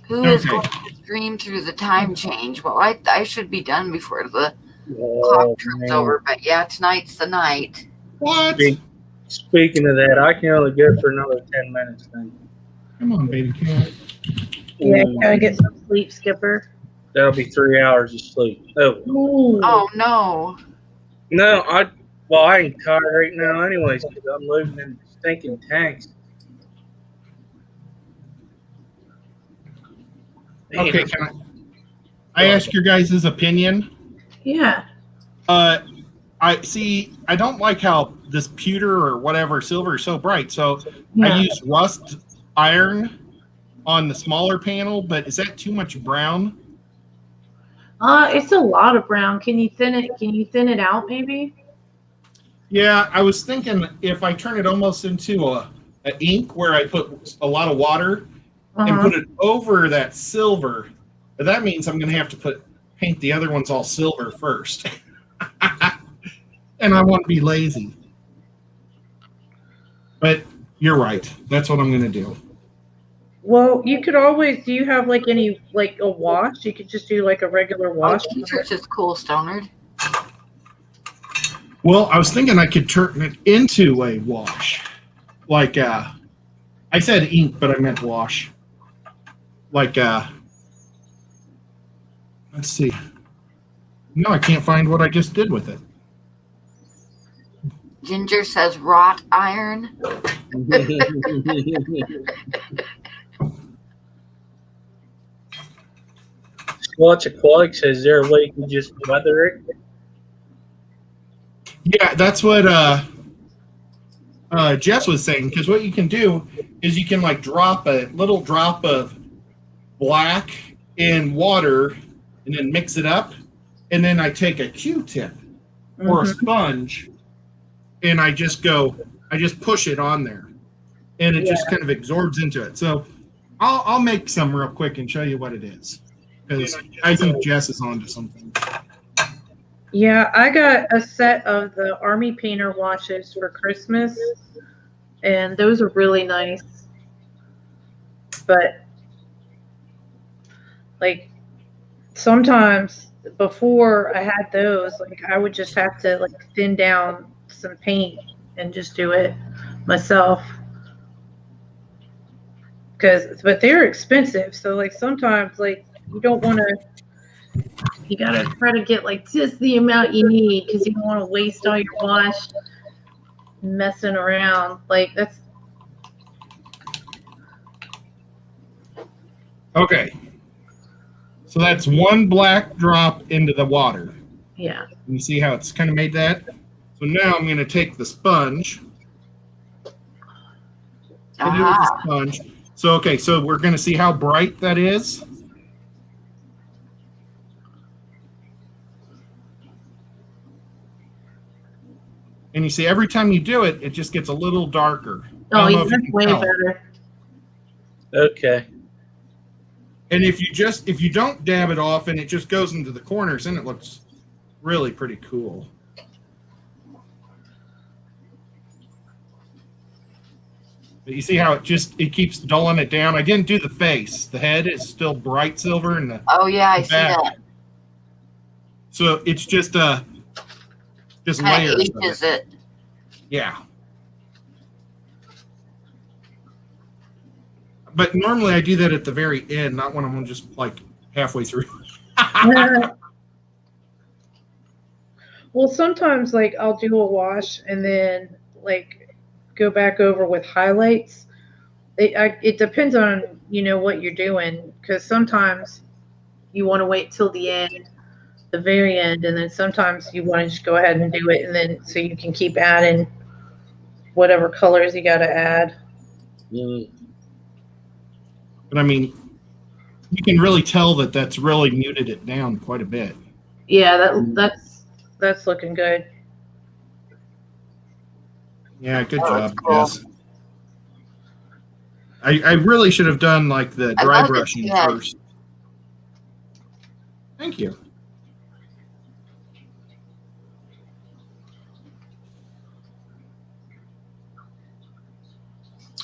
Who is going to stream through the time change? Well, I should be done before the clock turns over. But yeah, tonight's the night. What? Speaking of that, I can only go for another 10 minutes then. Come on, baby cat. Yeah, gotta get some sleep, Skipper. That'll be 3 hours of sleep. Oh. Ooh. Oh, no. No, I ain't tired right now anyways because I'm living in stinking tanks. Okay, can I ask your guys' opinion? Yeah. I don't like how this pewter or whatever silver is so bright. So Yeah. I use rust iron on the smaller panel, but is that too much brown? It's a lot of brown. Can you thin it out maybe? Yeah, I was thinking if I turn it almost into a ink where I put a lot of water and put it over that silver, but that means I'm going to have to paint the other ones all silver first. And I want to be lazy. But you're right. That's what I'm going to do. Well, you could always. Do you have like a wash? You could just do like a regular wash. T-shirts is cool, Stonered. Well, I was thinking I could turn it into a wash. Like, I said ink, but I meant wash. Like, let's see. No, I can't find what I just did with it. Ginger says wrought iron. Squatch Aquatic says, is there a way you can just weather it? Yeah, that's what Jess was saying. Because what you can do is you can like drop a little drop of black in water and then mix it up. And then I take a Q-tip or a sponge and I just push it on there. And it just kind of absorbs into it. So I'll make some real quick and show you what it is. Because I think Jess is onto something. Yeah, I got a set of the Army Painter washes for Christmas, and those are really nice. But, like, sometimes before I had those, like, I would just have to, like, thin down some paint and just do it myself. But they're expensive, so, like, sometimes, like, you don't want to. You gotta try to get like just the amount you need because you don't want to waste all your wash messing around. Like that's okay. So that's one black drop into the water. yeah. You see how it's kind of made that? So now I'm going to take the sponge. I'll do it with the sponge. So okay, so we're going to see how bright that is. And you see, every time you do it, it just gets a little darker. Oh, yeah, that's way better. Okay. And if you don't dab it off and it just goes into the corners, then it looks really pretty cool. But you see how it keeps dulling it down. I didn't do the face. The head is still bright silver, and the I see that. So it's just layers ages of it. Yeah. But normally I do that at the very end, not when I'm just like halfway through. Well, sometimes like I'll do a wash and then like go back over with highlights. It depends on what you're doing, because sometimes you want to wait till the end, the very end, and then sometimes you want to just go ahead and do it, and then so you can keep adding whatever colors you got to add. But I mean, you can really tell that that's really muted it down quite a bit. Yeah, that's looking good. Yeah, good job, Jess. I really should have done like the dry brushing first. Thank you.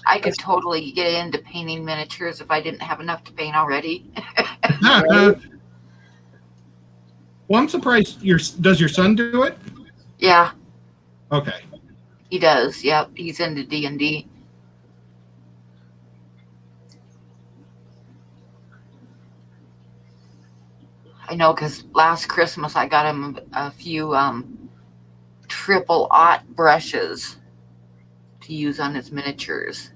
I could totally get into painting miniatures if I didn't have enough to paint already. Well, I'm surprised. Does your son do it? Yeah. Okay. He does. Yep. He's into D&D. I know, because last Christmas I got him a few triple aught brushes to use on his miniatures.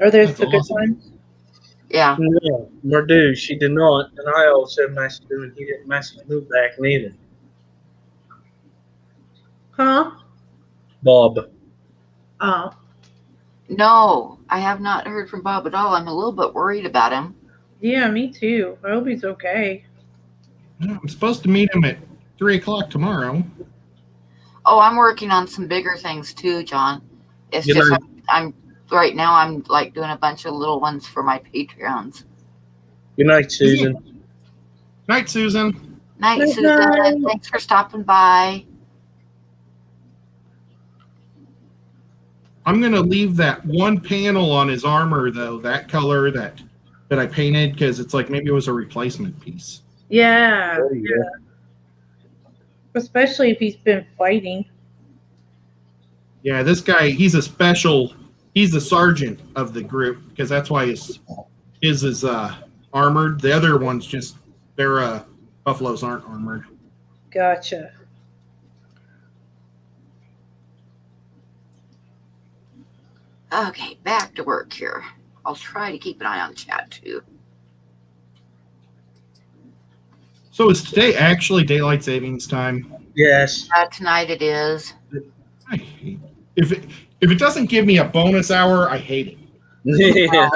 Are those the good ones? Yeah. No, Mardu, she did not, and I also messaged him, and he didn't message me back neither. Huh? Bob. Oh. No, I have not heard from Bob at all. I'm a little bit worried about him. Yeah, me too. I hope he's okay. I'm supposed to meet him at 3:00 tomorrow. Oh, I'm working on some bigger things too, John. It's You just know- I'm right now. I'm like doing a bunch of little ones for my Patreons. Good night, Susan. Night, Susan. Night, Good Susan. night. Thanks for stopping by. I'm going to leave that one panel on his armor, though, that color that I painted, because it's like maybe it was a replacement piece. Yeah. There you go. Especially if he's been fighting. Yeah, this guy, he's the sergeant of the group, because that's why his is armored. The other ones their buffaloes aren't armored. Gotcha. Okay, back to work here. I'll try to keep an eye on the chat too. So is today actually daylight savings time? Yes. Tonight it is. I hate if it doesn't give me a bonus hour, I hate it. Yeah.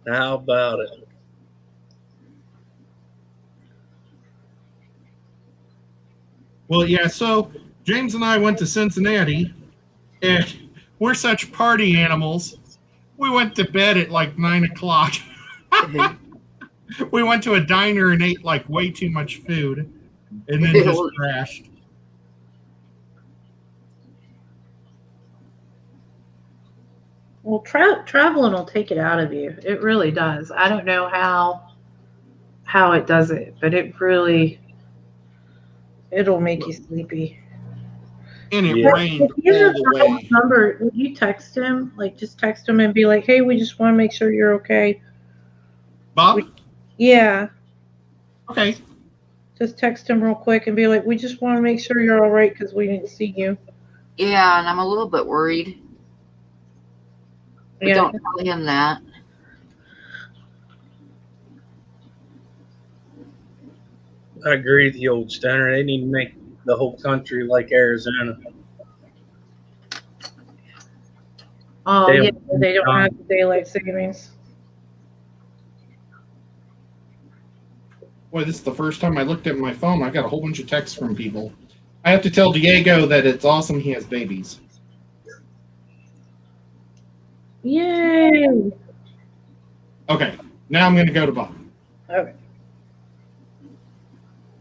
How about it? Well, yeah, so James and I went to Cincinnati, and we're such party animals. We went to bed at like 9 o'clock. We went to a diner and ate like way too much food, and then just crashed. Well, traveling will take it out of you. It really does. I don't know how it does it, but it'll make you sleepy. And it Yeah. rained If you all have the Kyle's way. number, would you text him? Like, just text him and be like, "Hey, we just want to make sure you're okay." Bob? Yeah, Okay. just text him real quick and be like, "We just want to make sure you're all right because we didn't see you." Yeah, and I'm a little bit worried. But Yeah. don't tell him that. I agree with you, old Stunner. They need to make the whole country like Arizona. Oh, They yeah, don't- they don't have the daylight savings. Boy, this is the first time I looked at my phone. I got a whole bunch of texts from people. I have to tell Diego that it's awesome he has babies. Yay! Okay, now I'm going to go to Bob. Okay.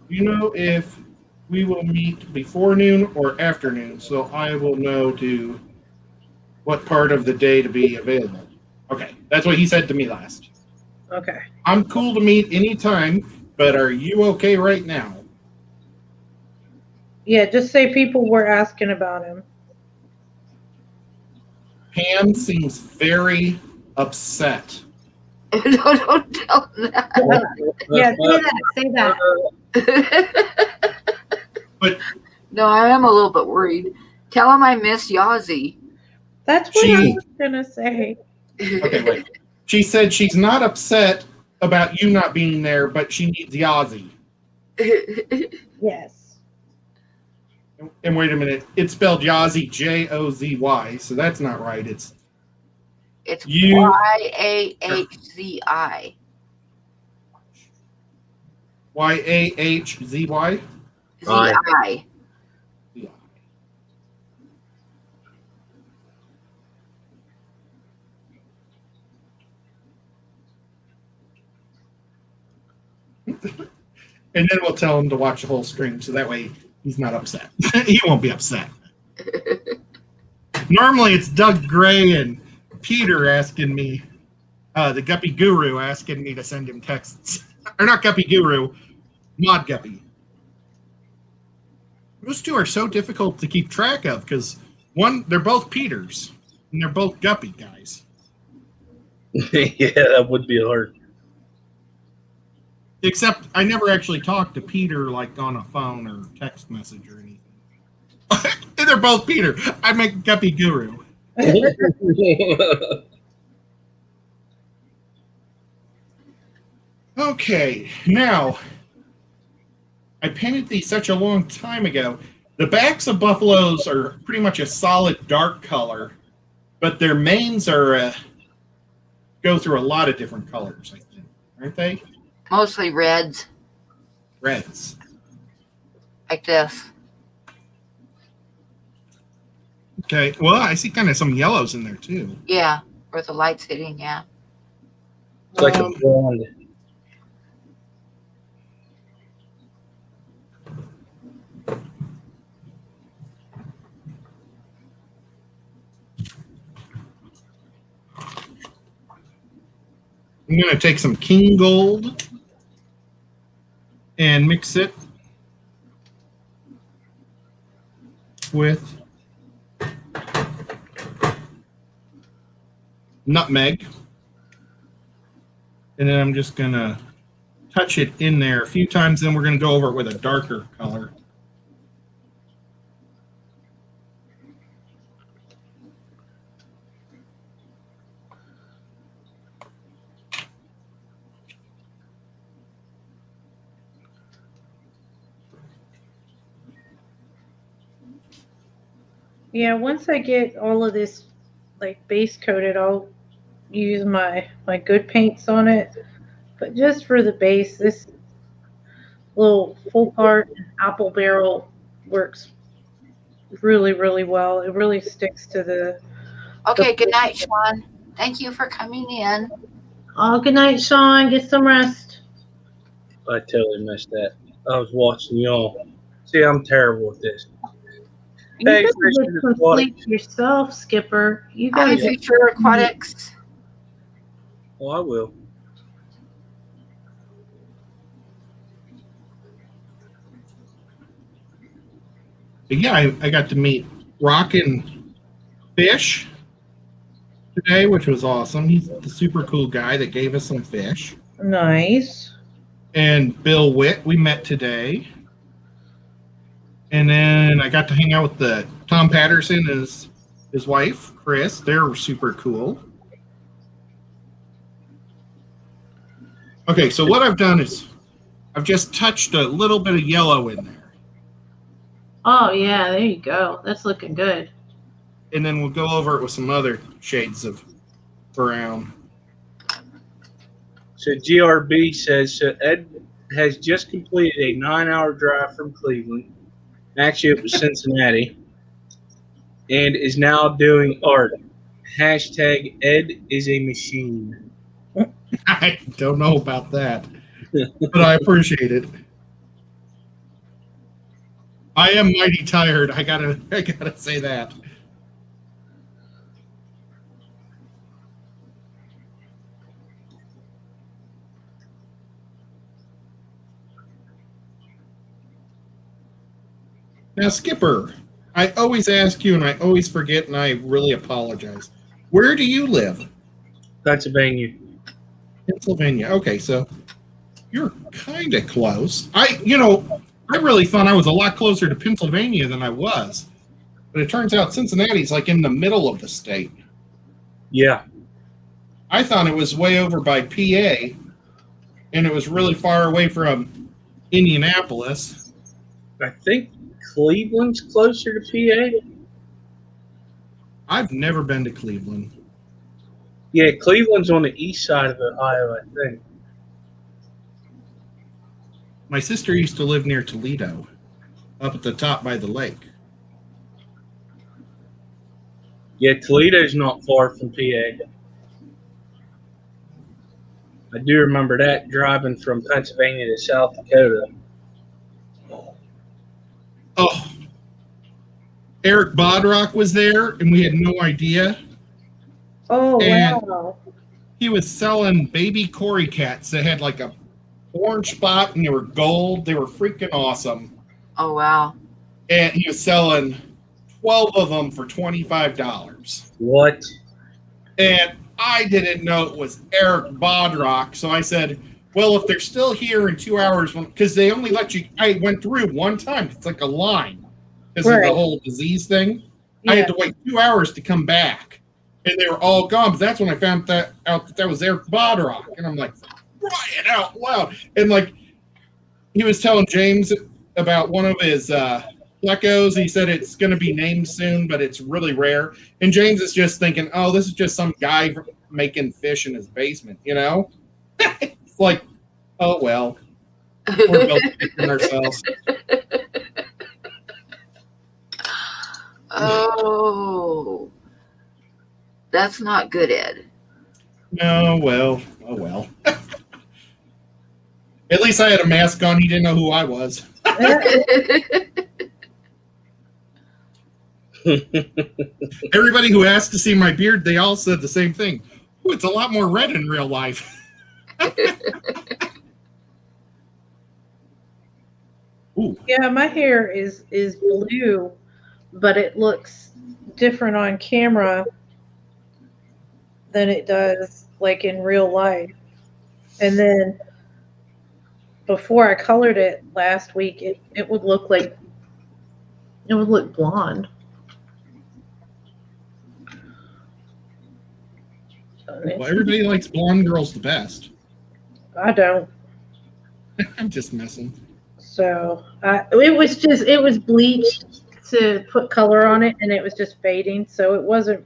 You know if we will meet before noon or afternoon, so I will know to what part of the day to be available. Okay, that's what he said to me last. Okay. I'm cool to meet anytime, but are you okay right now? Yeah, just say people were asking about him. Pam seems very upset. No, don't tell him that. Yeah, say that. But No, I am a little bit worried. Tell him I miss Yazzie. That's what I was gonna say. Okay, wait. She said she's not upset about you not being there, but she needs Yazzie. Yes. And wait a minute, it's spelled Yazzie, Jozy, so that's not right. It's you. YAHZI. YAHZY. ZI. And then we'll tell him to watch the whole stream, so that way he's not upset. He won't be upset. Normally it's Doug Gray and Peter asking me, the Guppy Guru asking me to send him texts. Or not Guppy Guru, Mod Guppy. Those two are so difficult to keep track of because one, they're both Peters and they're both Guppy guys. Yeah, that would be hard. Except I never actually talked to Peter like on a phone or text message or anything. They're both Peter. I make Guppy Guru. Okay, now I painted these such a long time ago. The backs of buffaloes are pretty much a solid dark color, but their manes are go through a lot of different colors, I think, aren't they? Mostly reds, Reds. like this. Okay, well, I see kind of some yellows in there too. Yeah, where the light's hitting, yeah. It's like a blonde. I'm going to take some King Gold and mix it with nutmeg. And then I'm just going to touch it in there a few times. Then we're going to go over it with a darker color. Yeah, once I get all of this like base coated, I'll use my good paints on it. But just for the base, this little full part apple barrel works really, really well. It really sticks to the. Okay, good night, Sean. Thank you for coming in. Oh, good night, Sean. Get some rest. I totally missed that. I was watching y'all. See, I'm terrible at this. You Hey, gotta get Christian some Aquatic. sleep yourself, Skipper. You Hi, gotta get. Future Aquatics. Well, I will. But yeah, I got to meet Rockin' Fish today, which was awesome. He's the super cool guy that gave us some fish. Nice. And Bill Witt, we met today. And then I got to hang out with the Tom Patterson, his wife, Chris. They're super cool. Okay, so what I've done is I've just touched a little bit of yellow in there. Oh yeah, there you go. That's looking good. And then we'll go over it with some other shades of brown. So GRB says, so Ed has just completed a 9-hour drive from Cleveland. Actually, it was Cincinnati. And is now doing art. Hashtag Ed is a machine. I don't know about that, but I appreciate it. I am mighty tired. I gotta say that. Now, Skipper, I always ask you and I always forget and I really apologize. Where do you live? Pennsylvania. Pennsylvania. Okay, so you're kind of close. I really thought I was a lot closer to Pennsylvania than I was. But it turns out Cincinnati's like in the middle of the state. Yeah. I thought it was way over by PA, and it was really far away from Indianapolis. I think Cleveland's closer to PA. I've never been to Cleveland. Yeah, Cleveland's on the east side of Ohio, I think. My sister used to live near Toledo, up at the top by the lake. Yeah, Toledo's not far from PA. I do remember that driving from Pennsylvania to South Dakota. Oh, Eric Bodrock was there, and we had no idea. Oh And wow. he was selling baby Cory cats that had like a orange spot, and they were gold. They were freaking awesome. Oh, wow. And he was selling 12 of them for $25. What? And I didn't know it was Eric Bodrock, so I said, well, if they're still here in 2 hours, because they only let you, I went through one time. It's like a line because of Right. the whole disease thing. Yeah. I had to wait 2 hours to come back, and they were all gone. But that's when I found out that was Eric Bodrock, and I'm like, crying out loud. And like, he was telling James about one of his plecos. He said it's going to be named soon, but it's really rare. And James is just thinking, oh, this is just some guy making fish in his basement, you know? It's like, oh, well, we're building ourselves. Oh, that's not good, Ed. No, well, oh, well. At least I had a mask on. He didn't know who I was. Everybody who asked to see my beard, they all said the same thing. Ooh, it's a lot more red in real life. Ooh. Yeah, my hair is blue, but it looks different on camera than it does like in real life. And then before I colored it last week, it would look blonde. Well, everybody likes blonde girls the best. I don't. I'm just messing. So it was bleached to put color on it, and it was just fading, so it wasn't.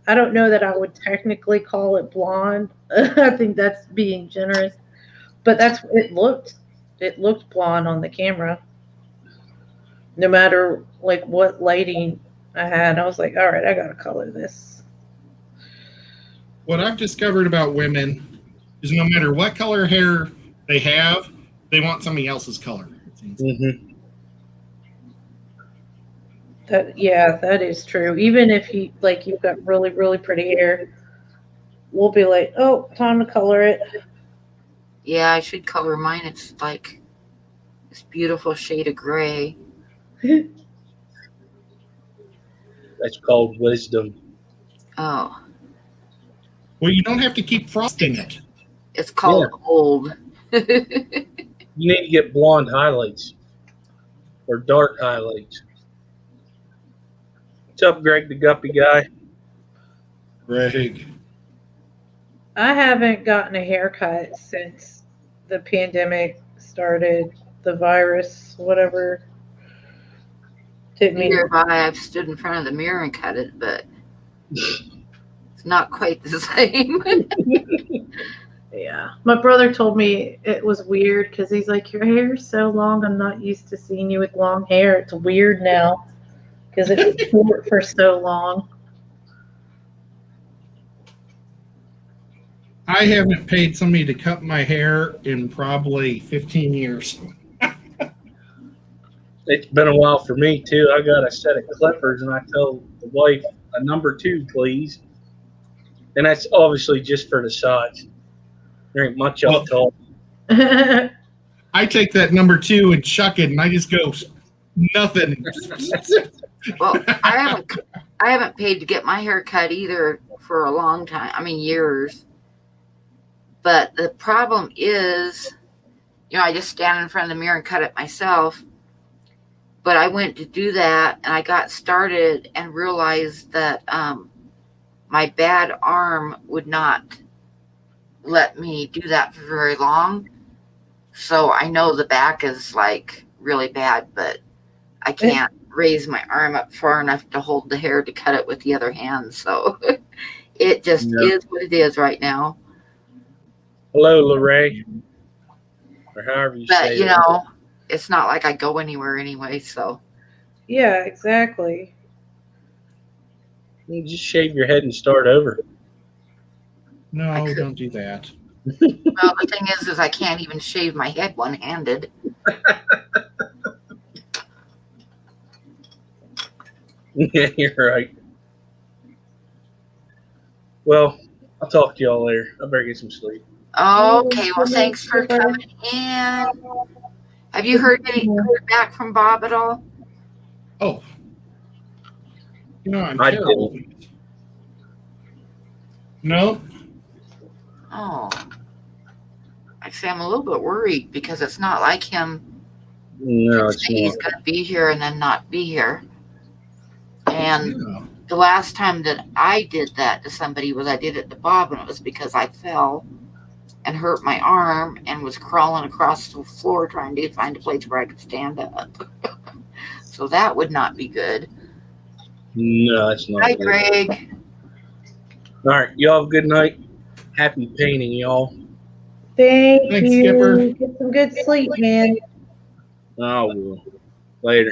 I don't know that I would technically call it blonde. I think that's being generous, but that's it looked. It looked blonde on the camera. No matter like what lighting I had, I was like, all right, I gotta color this. What I've discovered about women is no matter what color hair they have, they want somebody else's color. It seems. Mm-hmm. That is true. Even if you've got really, really pretty hair, we'll be like, oh, time to color it. Yeah, I should color mine. It's like this beautiful shade of gray. That's called wisdom. Oh, Well, you don't have to keep frosting it. it's called old. You need to get blonde highlights or dark highlights. What's up, Greg the Guppy guy? Greg. I haven't gotten a haircut since the pandemic started, the virus, whatever. Didn't mean Neither have I. I've stood in front of the mirror and cut it, but it's not quite the same. Yeah. My brother told me it was weird because he's like, your hair's so long. I'm not used to seeing you with long hair. It's weird now because it was short for so long. I haven't paid somebody to cut my hair in probably 15 years. It's been a while for me too. I got a set of clippers, and I told the wife a number 2, please. And that's obviously just for the sides. There ain't much up top. I take that number 2 and chuck it, and I just go nothing. Well, I haven't paid to get my hair cut either for a long time. I mean, years. But the problem is, I just stand in front of the mirror and cut it myself. But I went to do that, and I got started and realized that my bad arm would not let me do that for very long. So I know the back is like really bad, but I can't raise my arm up far enough to hold the hair to cut it with the other hand. So it just is what it is right now. Hello, Lorraine. Or however you say it. But, it's not like I go anywhere anyway, so. Yeah, exactly. You just shave your head and start over. No, don't do that. Well, the thing is I can't even shave my head one-handed. Yeah, you're right. Well, I'll talk to y'all later. I better get some sleep. Okay, well, thanks for coming in. Have you heard back from Bob at all? Oh. I'm I terrible. didn't. No. Oh. Actually, I'm a little bit worried because it's not like him. No, it's He's not. going to be here and then not be here. And Yeah. the last time that I did that to somebody was I did it to Bob, and it was because I fell and hurt my arm and was crawling across the floor trying to find a place where I could stand up. So that would not be good. No, it's not. Hi, good. Greg. All right, y'all have a good night. Happy painting, y'all. Thanks, Thanks, you. Skipper. Get some good sleep, man. I will. Later.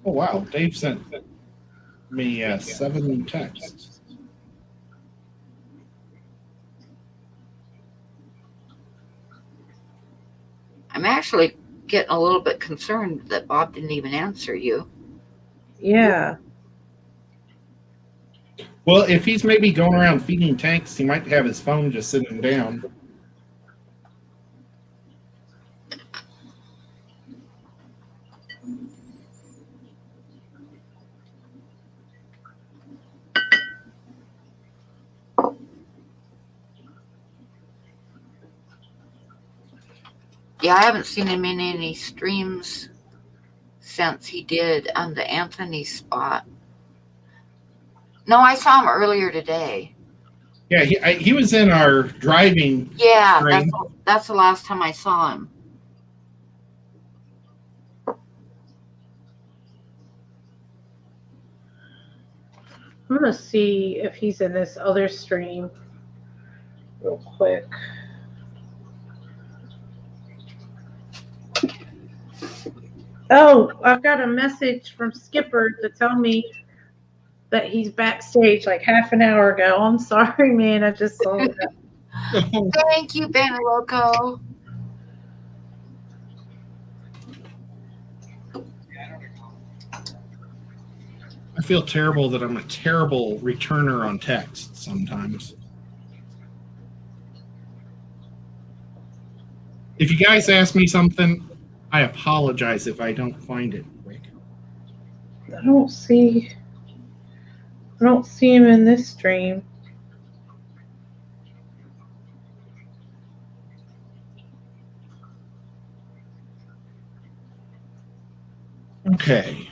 Oh, wow. Dave sent me 7 texts. I'm actually getting a little bit concerned that Bob didn't even answer you. Yeah. Well, if he's maybe going around feeding tanks, he might have his phone just sitting down. Yeah, I haven't seen him in any streams since he did the Anthony spot. No, I saw him earlier today. Yeah, he was in our driving. Yeah, stream. that's the last time I saw him. I'm gonna see if he's in this other stream real quick. Oh, I've got a message from Skipper to tell me that he's backstage like half an hour ago. I'm sorry, man. I just saw that. Thank you, Banaloco. I feel terrible that I'm a terrible returner on text sometimes. If you guys ask me something, I apologize if I don't find it quick. I don't see him in this stream. Okay.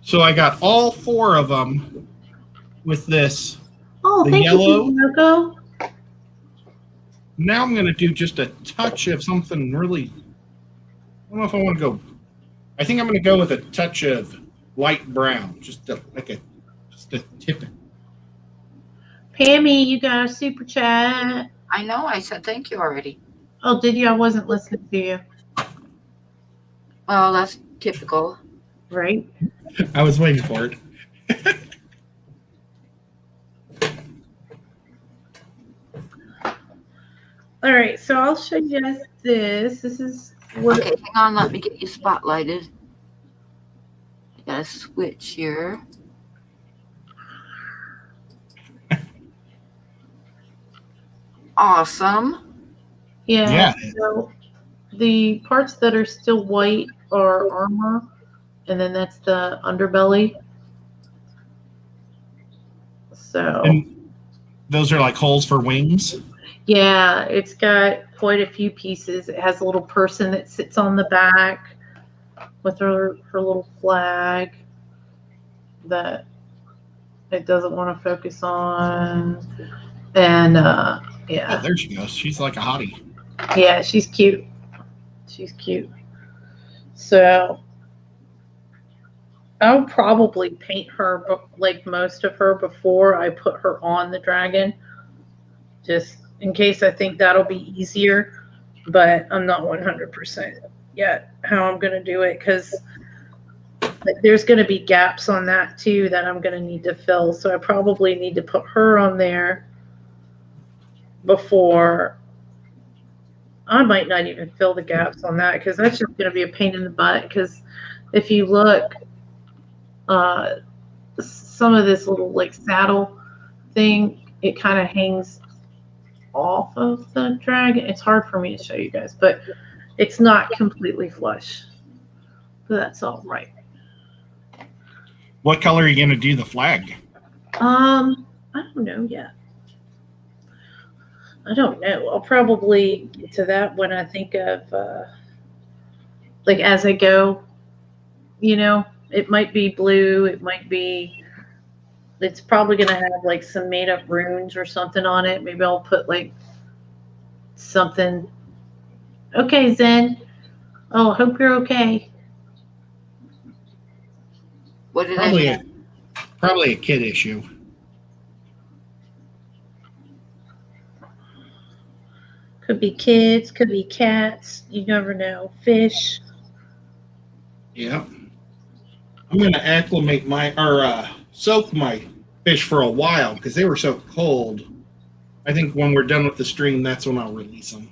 So I got all 4 of them with this. Oh, The thank yellow. you, Loco. Now I'm going to do just a touch of something really. I don't know if I want to go. I think I'm going to go with a touch of light brown, just a tip. Pammy, you got a super chat. I know, I said thank you already. Oh, did you? I wasn't listening to you. Well, that's typical. Right? I was waiting for it. All right, so I'll show you guys this. This is what. Okay, hang on, let me get you spotlighted. I got a switch here. Awesome. Yeah. So the parts that are still white are armor, and then that's the underbelly. So. And those are like holes for wings. Yeah, it's got quite a few pieces. It has a little person that sits on the back with her little flag that it doesn't want to focus on. And yeah. Oh, there she goes. She's like a hottie. Yeah, she's cute. She's cute. So I'll probably paint her like most of her before I put her on the dragon. Just in case I think that'll be easier, but I'm not 100% yet how I'm going to do it because there's going to be gaps on that too that I'm going to need to fill. So I probably need to put her on there before. I might not even fill the gaps on that because that's just going to be a pain in the butt because if you look, some of this little like saddle thing, it kind of hangs off of the dragon. It's hard for me to show you guys, but it's not completely flush. But that's all right. What color are you going to do the flag? I don't know yet. I don't know. I'll probably get to that when I think of like as I go. You know, it might be blue. It might be. It's probably going to have like some made up runes or something on it. Maybe I'll put like something. Okay, Zen. Oh, hope you're okay. What did I miss? Probably a kid issue. Could be kids, could be cats. You never know. Fish. Yeah. I'm going to acclimate soak my fish for a while because they were so cold. I think when we're done with the stream, that's when I'll release them.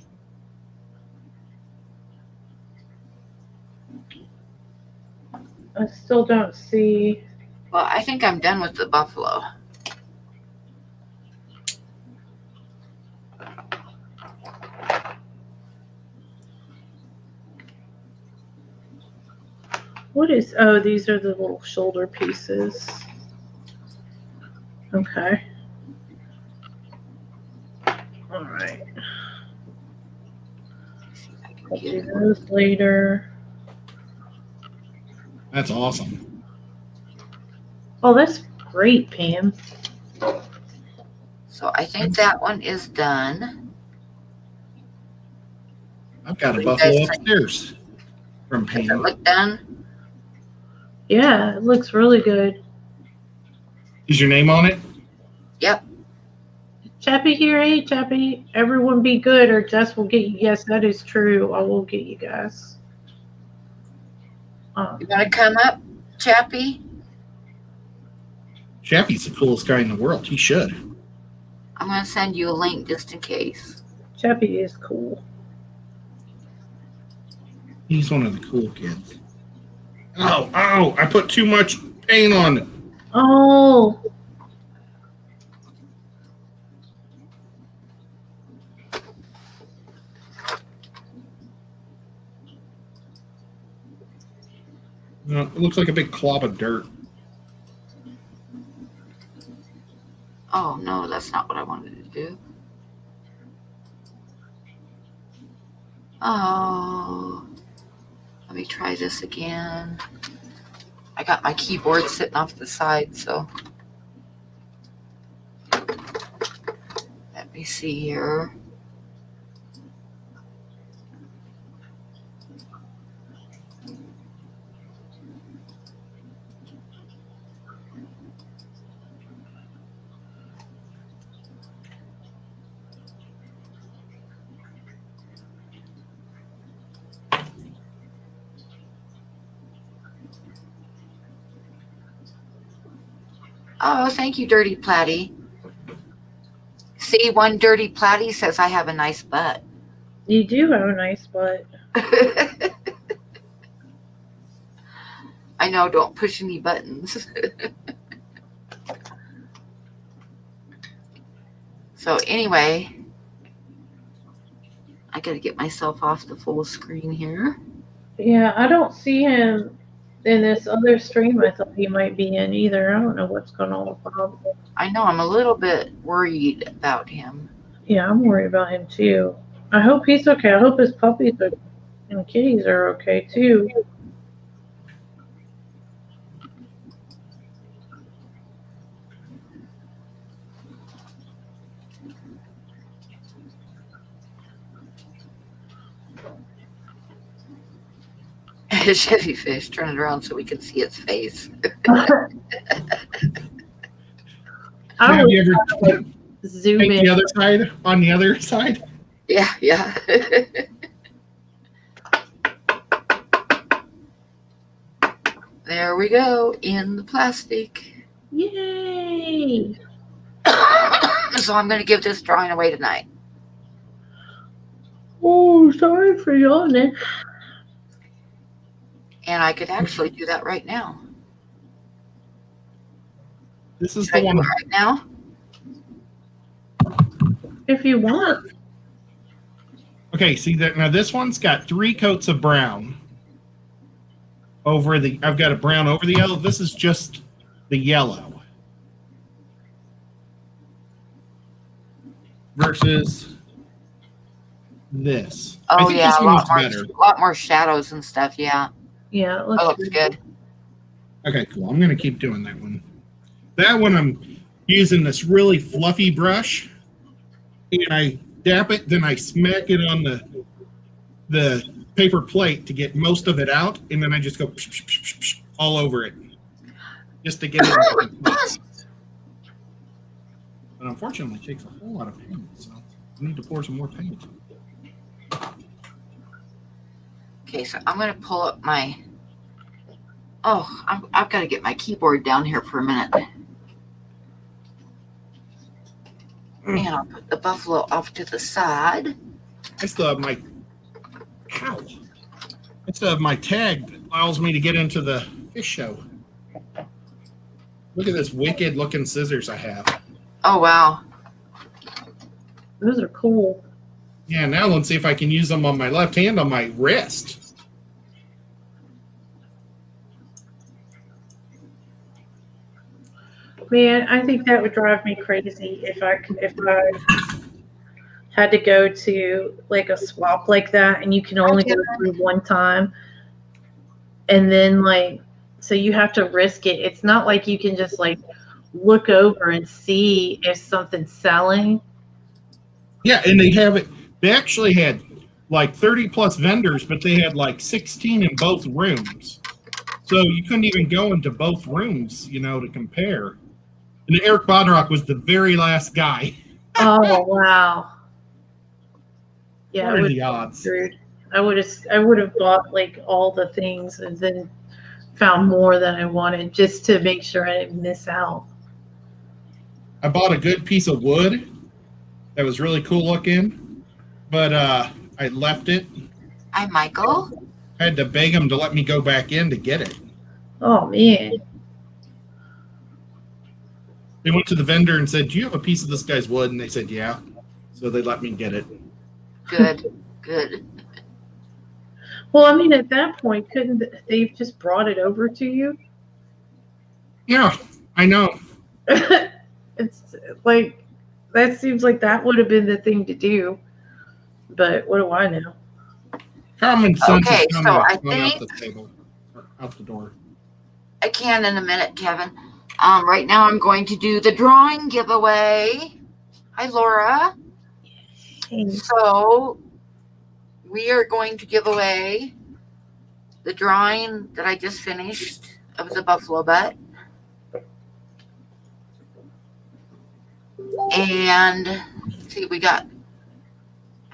I still don't see. Well, I think I'm done with the buffalo. What is, oh, these are the little shoulder pieces. Okay. All right. I'll do those later. That's awesome. Oh, that's great, Pam. So I think that one is done. I've got a What do you buffalo guys think? upstairs from Does it painting. look done? Yeah, it looks really good. Is your name on it? Yep. Chappie here, hey Chappie, everyone be good or Jess will get you. Yes, that is true. I will get you guys. You want to come up, Chappie? Chappie's the coolest guy in the world. He should. I'm going to send you a link just in case. Chappie is cool. He's one of the cool kids. Oh, I put too much paint on it. Oh, It looks like a big clob of dirt. Oh, no, that's not what I wanted to do. Oh, let me try this again. I got my keyboard sitting off to the side, so let me see here. Oh, thank you, Dirty Platty. See, one Dirty Platty says I have a nice butt. you do have a nice butt. I know, don't push any buttons. So anyway, I gotta get myself off the full screen here. Yeah, I don't see him in this other stream I thought he might be in either. I don't know what's going on with Bob. I know I'm a little bit worried about him. Yeah, I'm worried about him too. I hope he's okay. I hope his puppies are, and kitties are okay too. Chevy Fish, turn it around so we can see its face. I Have would you ever zoom paint in. the other side on the other side? Yeah, yeah. There we go, in the plastic. Yay! So I'm going to give this drawing away tonight. Oh, sorry for yawning. And I could actually do that right now. This is Should I the do it one. right now? If you want. Okay, see that now this one's got 3 coats of brown over the. I've got a brown over the yellow. This is just the yellow versus this. I Oh think yeah, this a one lot looks more, better. lot more shadows and stuff. Yeah, Yeah, it that looks good. Okay, cool. I'm gonna keep doing that one. That one I'm using this really fluffy brush, and I dap it, then I smack it on the paper plate to get most of it out, and then I just go psh, psh, psh, psh, all over it, just to get it. But unfortunately, it takes a whole lot of paint, so I need to pour some more paint. Okay, so I'm going to pull up my. Oh, I've got to get my keyboard down here for a minute. And I'll put the buffalo off to the side. I still have my ow. I still have my tag that allows me to get into the fish show. Look at this wicked looking scissors I have. Oh, wow. Those are cool. Yeah, now let's see if I can use them on my left hand on my wrist. Man, I think that would drive me crazy if I had to go to like a swap like that and you can only go through one time. And then like so you have to risk it. It's not like you can just like look over and see if something's selling. Yeah, and they actually had like 30 plus vendors, but they had like 16 in both rooms. So you couldn't even go into both rooms, to compare. And Eric Bodrock was the very last guy. Oh wow. Yeah, What are the odds? I would have bought like all the things and then found more than I wanted just to make sure I didn't miss out. I bought a good piece of wood that was really cool looking, but I left it. Hi, Michael. I had to beg them to let me go back in to get it. Oh man. They went to the vendor and said, "Do you have a piece of this guy's wood?" And they said, "Yeah." So they let me get it. Good, good. Well, I mean, at that point, couldn't they have just brought it over to you? Yeah, I know. It's like that seems like that would have been the thing to do. But what do I know? Common sense Okay, is so I going out think the table, or out the door. I can in a minute, Kevin. Right now I'm going to do the drawing giveaway. Hi, Laura. Hey, So we are going to give away the drawing that I just finished of the buffalo butt. And let's see,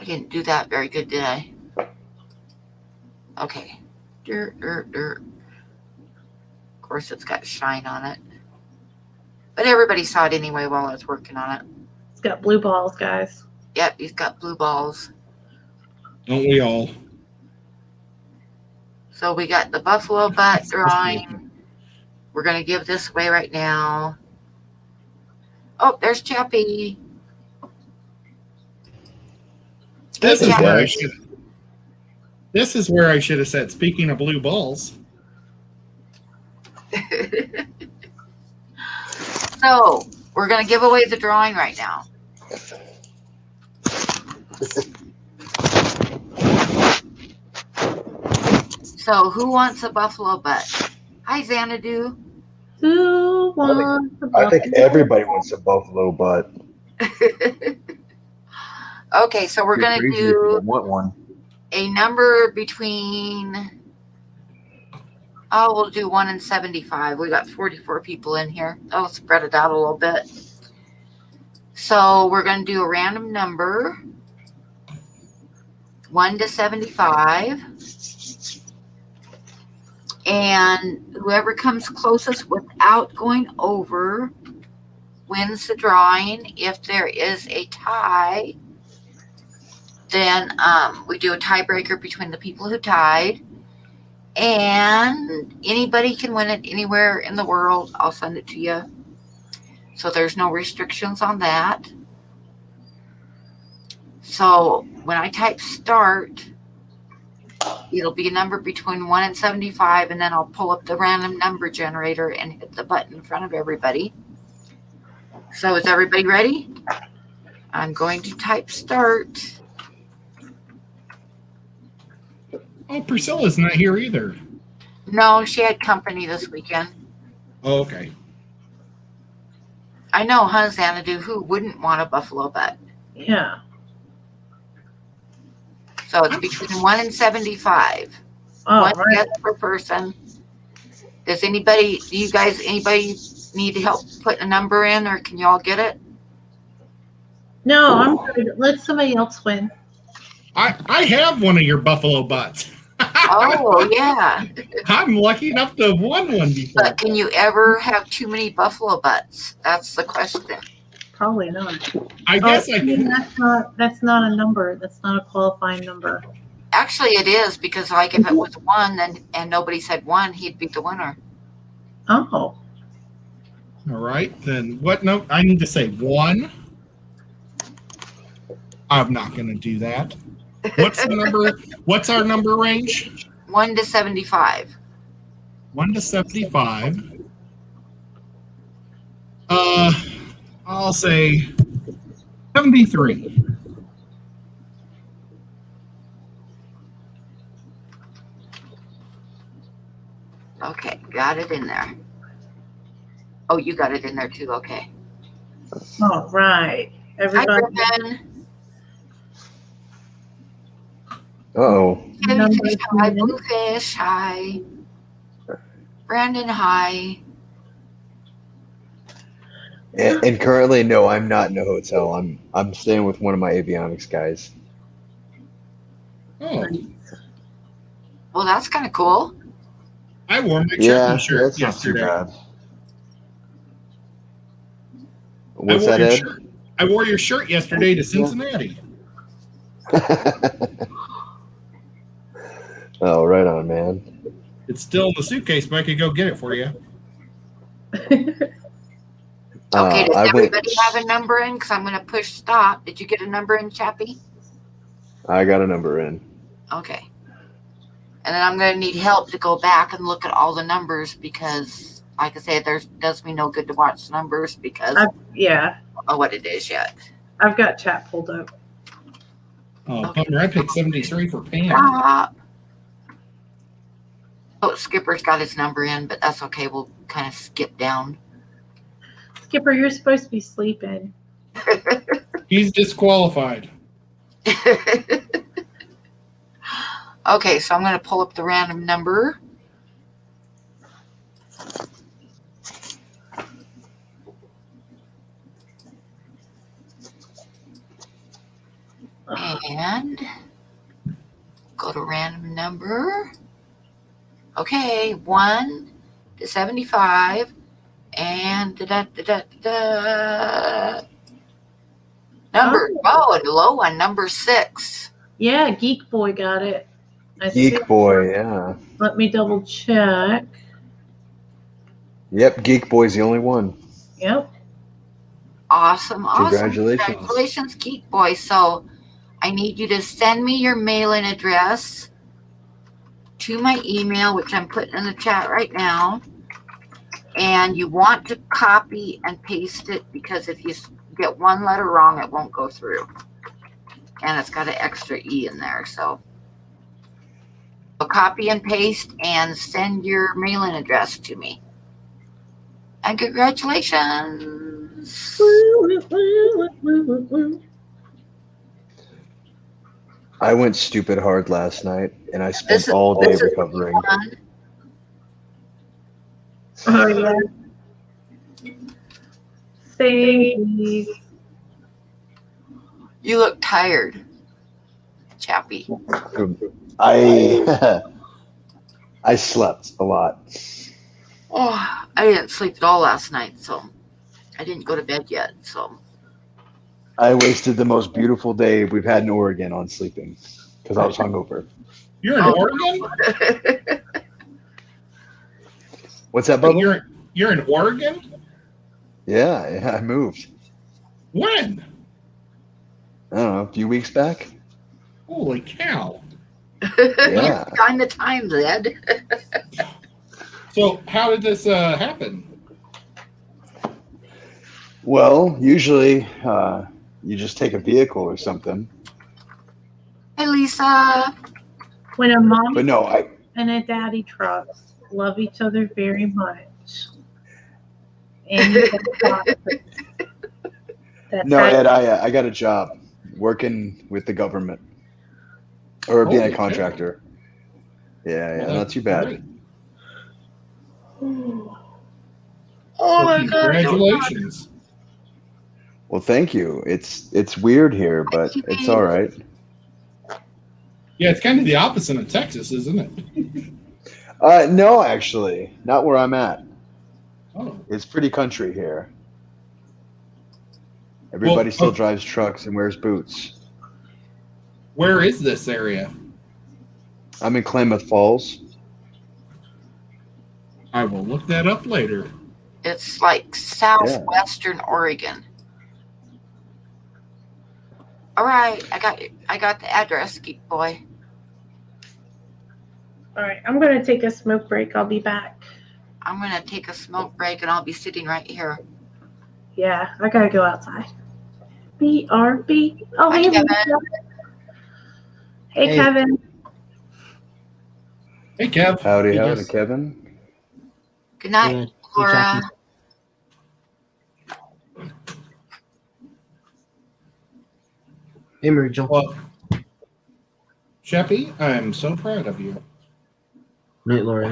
I didn't do that very good, did I? Okay. Dirt, dirt, dirt. Of course, it's got shine on it. But everybody saw it anyway while I was working on it. it's got blue balls, guys. Yep, he's got blue balls. Don't we all? So we got the buffalo butt drawing. We're going to give this away right now. Oh, there's Chappie. This is Chappie. where I should have said. Speaking of blue balls, So we're going to give away the drawing right now. So who wants a buffalo butt? Hi, Xanadu. Who wants the I think buffalo? everybody wants a buffalo butt. Okay, so we're You're going to crazy if you do don't want one. a number between, we'll do 1 and 75. We got 44 people in here. I'll spread it out a little bit. So we're going to do a random number, 1 to 75. And whoever comes closest without going over wins the drawing. If there is a tie, then we do a tiebreaker between the people who tied. And anybody can win it anywhere in the world. I'll send it to you. So there's no restrictions on that. So when I type start, it'll be a number between 1 and 75, and then I'll pull up the random number generator and hit the button in front of everybody. So is everybody ready? I'm going to type start. oh, Priscilla's not here either. No, she had company this weekend. Oh, okay. I know, huh, Xanadu? Who wouldn't want a buffalo butt? Yeah. So it's between 1 and 75. Oh, One right. guess per person. Does anybody need help putting a number in, or can you all get it? No, I'm good. Let somebody else win. I have one of your buffalo butts. Oh, yeah. I'm lucky enough to have won one before. But can you ever have too many buffalo butts? That's the question. Probably not. I guess I mean, could. that's not a number. That's not a qualifying number. Actually, it is, because like if it was 1 then and nobody said 1, he'd be the winner. Oh. All right, then what? No, I need to say 1. I'm not going to do that. What's the number? What's our number range? 1 to 75. 1 to 75. I'll say 73. Okay, got it in there. Oh, you got it in there too. Okay. All right. Hi, Everybody. Griffin. Uh-oh. Heavy Number fish, hi. 10. Bluefish, hi. Brandon, hi. And currently, no, I'm not in a hotel. I'm staying with one of my avionics guys. Oh, Well, that's kind of cool. I wore my Yeah, Chapman shirt it's not too yesterday. bad. What's that, Ed? I wore your shirt yesterday to Cincinnati. Oh, right on, man. It's still in the suitcase, but I could go get it for you. Okay, does I went. everybody have a number in? Because I'm going to push stop. Did you get a number in, Chappie? I got a number in. Okay. And then I'm going to need help to go back and look at all the numbers because, like I said, does me no good to watch numbers because I Yeah, don't know what it is yet. I've got chat pulled up. Oh, bummer. I picked 73 for Pam. Stop. Oh, Skipper's got his number in, but that's okay. We'll kind of skip down. Skipper, you're supposed to be sleeping. He's disqualified. Okay, so I'm going to pull up the random number. And go to random number. Okay, 1 to 75. And number, a low one, number 6. Yeah, Geek Boy got it. I Geek think. Boy, yeah. Let me double check. Yep, Geek Boy's the only one. Yep. Awesome. Congratulations. Congratulations, Geek Boy. So I need you to send me your mailing address to my email, which I'm putting in the chat right now. And you want to copy and paste it because if you get one letter wrong, it won't go through. And it's got an extra E in there. So copy and paste and send your mailing address to me. And congratulations. I went stupid hard last night, and I spent all day recovering. Oh, yeah. Thanks. You look tired, Chappie. I slept a lot. Oh, I didn't sleep at all last night, so I didn't go to bed yet. So I wasted the most beautiful day we've had in Oregon on sleeping because I was hungover. You're in Oregon? What's that, Bubba? You're in Oregon? Yeah, I moved. When? I don't know, a few weeks back. Holy cow. Yeah. You're behind the times, Ed. So how did this happen? Well, usually you just take a vehicle or something. Hey, Lisa. When a mom But no, and a daddy truck love each other very much. And you no, Ed, I got a job working with the government or being a contractor. Yeah, not too bad. Great. Oh my God! Congratulations. Well, thank you. It's weird here, but it's all right. Yeah, it's kind of the opposite of Texas, isn't it? No, actually, not where I'm at. Oh. It's pretty country here. Everybody still drives trucks and wears boots. Where is this area? I'm in Klamath Falls. I will look that up later. It's like southwestern Oregon. All right, I got the address, Geek Boy. All right, I'm going to take a smoke break. I'll be back. I'm gonna take a smoke break, and I'll be sitting right here. Yeah, I got to go outside. BRB. Oh, Hi, hey, Kevin. Lisa. Hey, Kevin. Hey, Kev. Howdy, Hey, howdy, Jess. Kevin. Good night, Good. Laura. Hey, Rachel. Well, Sheppy, I'm so proud of you. Night, Laura. I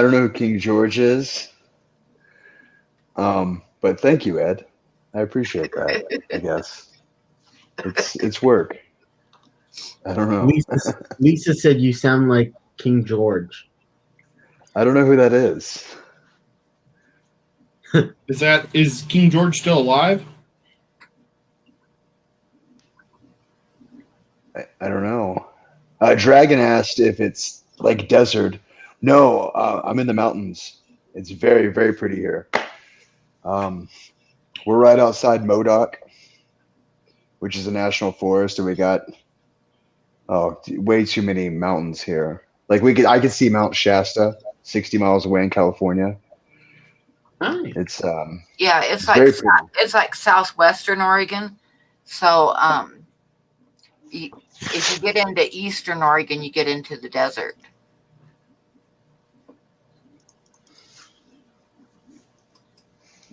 don't know who King George is. But thank you, Ed. I appreciate that. I guess it's work. I don't know. Lisa said you sound like King George. I don't know who that is. Is King George still alive? I don't know. Dragon asked if it's like desert. No, I'm in the mountains. It's very, very pretty here. We're right outside Modoc, which is a national forest, and we got way too many mountains here. Like I could see Mount Shasta, 60 miles away in California. Hi. It's Yeah, it's very pretty. it's like southwestern Oregon. So if you get into eastern Oregon, you get into the desert.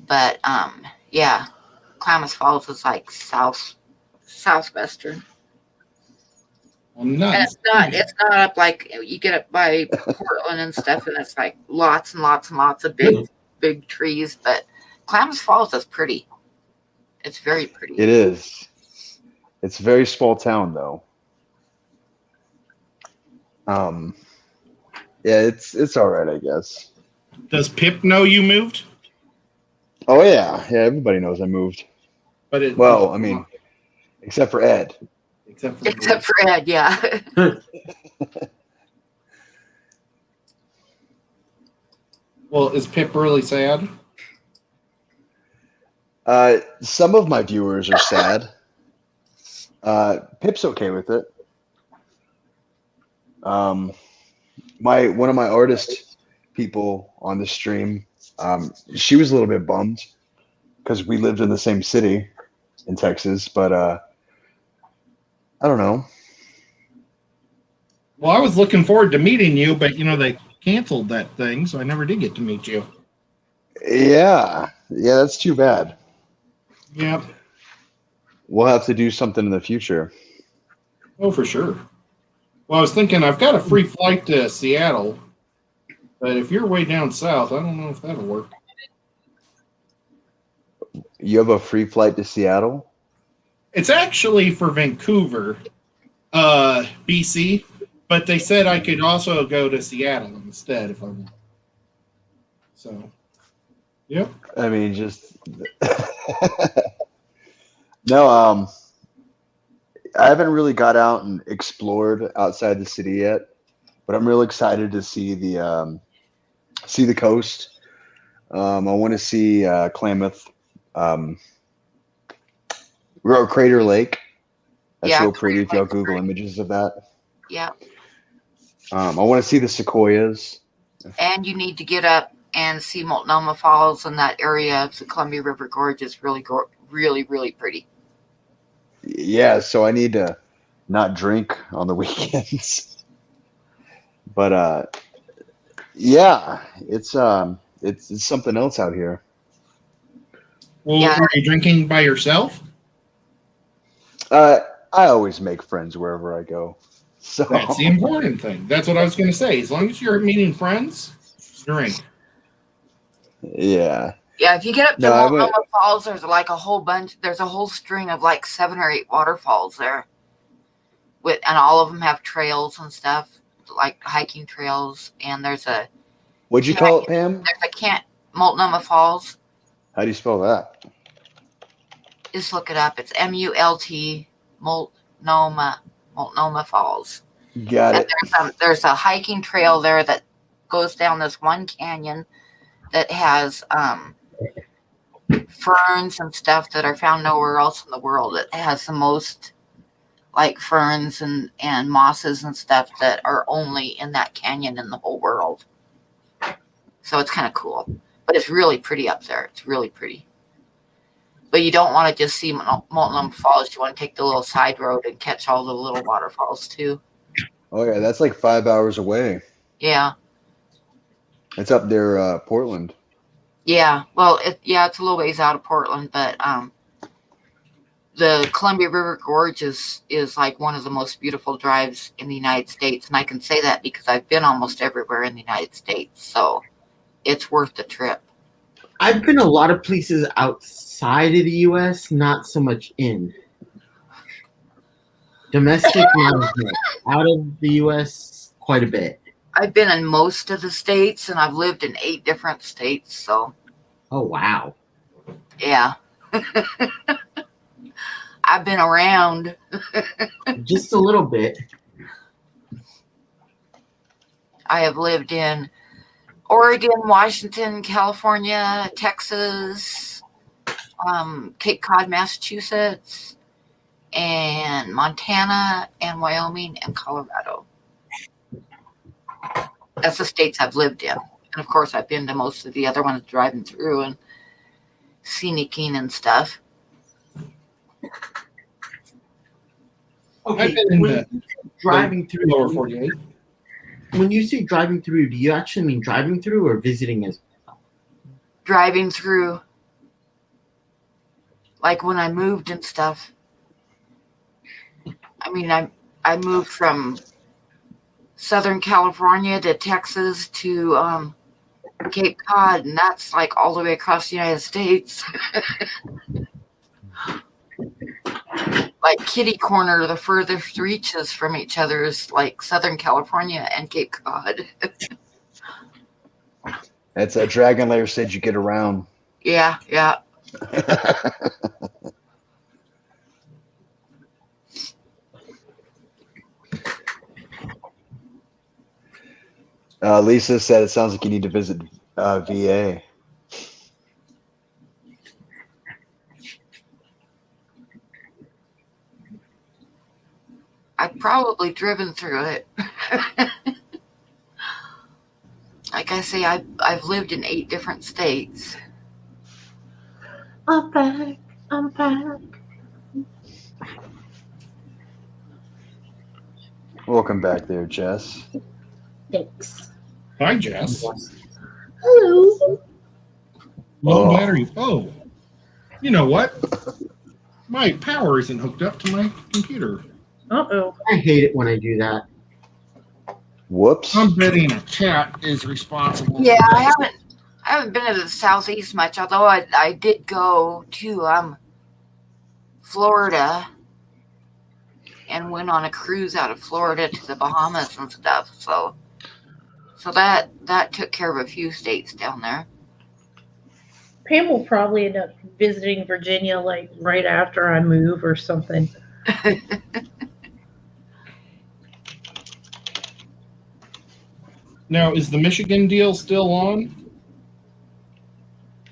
But yeah, Klamath Falls is like southwestern. Well, And nice. it's not up like you get up by Portland and stuff, and it's like lots and lots and lots of big trees. But Klamath Falls is pretty. It's very pretty. It is. It's a very small town, though. Yeah, it's all right, I guess. Does Pip know you moved? Oh yeah, everybody knows I moved. But I mean, except for Ed. Except for Ed, yeah. Well, is Pip really sad? Some of my viewers are sad. Pip's okay with it. One of my artist people on the stream, she was a little bit bummed because we lived in the same city in Texas, but I don't know. Well, I was looking forward to meeting you, but they canceled that thing, so I never did get to meet you. Yeah, that's too bad. Yep. We'll have to do something in the future. Oh, for sure. Well, I was thinking I've got a free flight to Seattle, but if you're way down south, I don't know if that'll work. You have a free flight to Seattle? It's actually for Vancouver, BC, but they said I could also go to Seattle instead if I want. So, yep. I mean, just no. I haven't really got out and explored outside the city yet, but I'm real excited to see the coast. I want to see Klamath, Crater Lake. That's real pretty. If y'all Google images of that. Yeah. I want to see the sequoias. And you need to get up and see Multnomah Falls in that area of the Columbia River Gorge. Is really, really, really pretty. Yeah, so I need to not drink on the weekends. But yeah, it's something else out here. Well, are you drinking by yourself? I always make friends wherever I go. So that's the important thing. That's what I was going to say. As long as you're meeting friends, drink. Yeah. Yeah, if you get up to Multnomah Falls, there's like a whole bunch. There's a whole string of like 7 or 8 waterfalls there, and all of them have trails and stuff, like hiking trails. And there's a. What'd you call it, Pam? There's a Multnomah Falls. How do you spell that? Just look it up. It's MULT Multnomah Falls. Got it. There's a hiking trail there that goes down this one canyon that has ferns and stuff that are found nowhere else in the world. It has the most like ferns and mosses and stuff that are only in that canyon in the whole world. So it's kind of cool, but it's really pretty up there. It's really pretty. But you don't want to just see Multnomah Falls. You want to take the little side road and catch all the little waterfalls too. Oh yeah, that's like 5 hours away. Yeah. It's up there, Portland. Yeah. Well, it's a little ways out of Portland, but the Columbia River Gorge is like one of the most beautiful drives in the United States. And I can say that because I've been almost everywhere in the United States. So it's worth the trip. I've been a lot of places outside of the U.S., not so much in. Domestic, not as much. Out of the U.S., quite a bit. I've been in most of the states, and I've lived in 8 different states. So, Oh, wow. yeah. I've been around. Just a little bit. I have lived in Oregon, Washington, California, Texas, Cape Cod, Massachusetts, and Montana, and Wyoming, and Colorado. That's the states I've lived in. And of course, I've been to most of the other ones driving through and scenicking and stuff. I've been in the driving through lower 48. When you say driving through, do you actually mean driving through or visiting as Driving through, like when I moved and stuff. I mean, I moved from Southern California to Texas to Cape Cod, and that's like all the way across the United States. Like kitty corner, the furthest reaches from each other is like Southern California and Cape Cod. That's a dragon lair stage you get around. Yeah. Lisa said it sounds like you need to visit VA. I've probably driven through it. Like I say, I've lived in 8 different states. I'm back. Welcome back there, Jess. Thanks. Hi, Jess. Hello. Low Oh. battery. Oh, you know what? My power isn't hooked up to my computer. Uh-oh. I hate it when I do that. Whoops. I'm betting a chat is responsible. Yeah, for I that. haven't been to the Southeast much, although I did go to Florida and went on a cruise out of Florida to the Bahamas and stuff. So that took care of a few states down there. Pam will probably end up visiting Virginia like right after I move or something. Now, is the Michigan deal still on?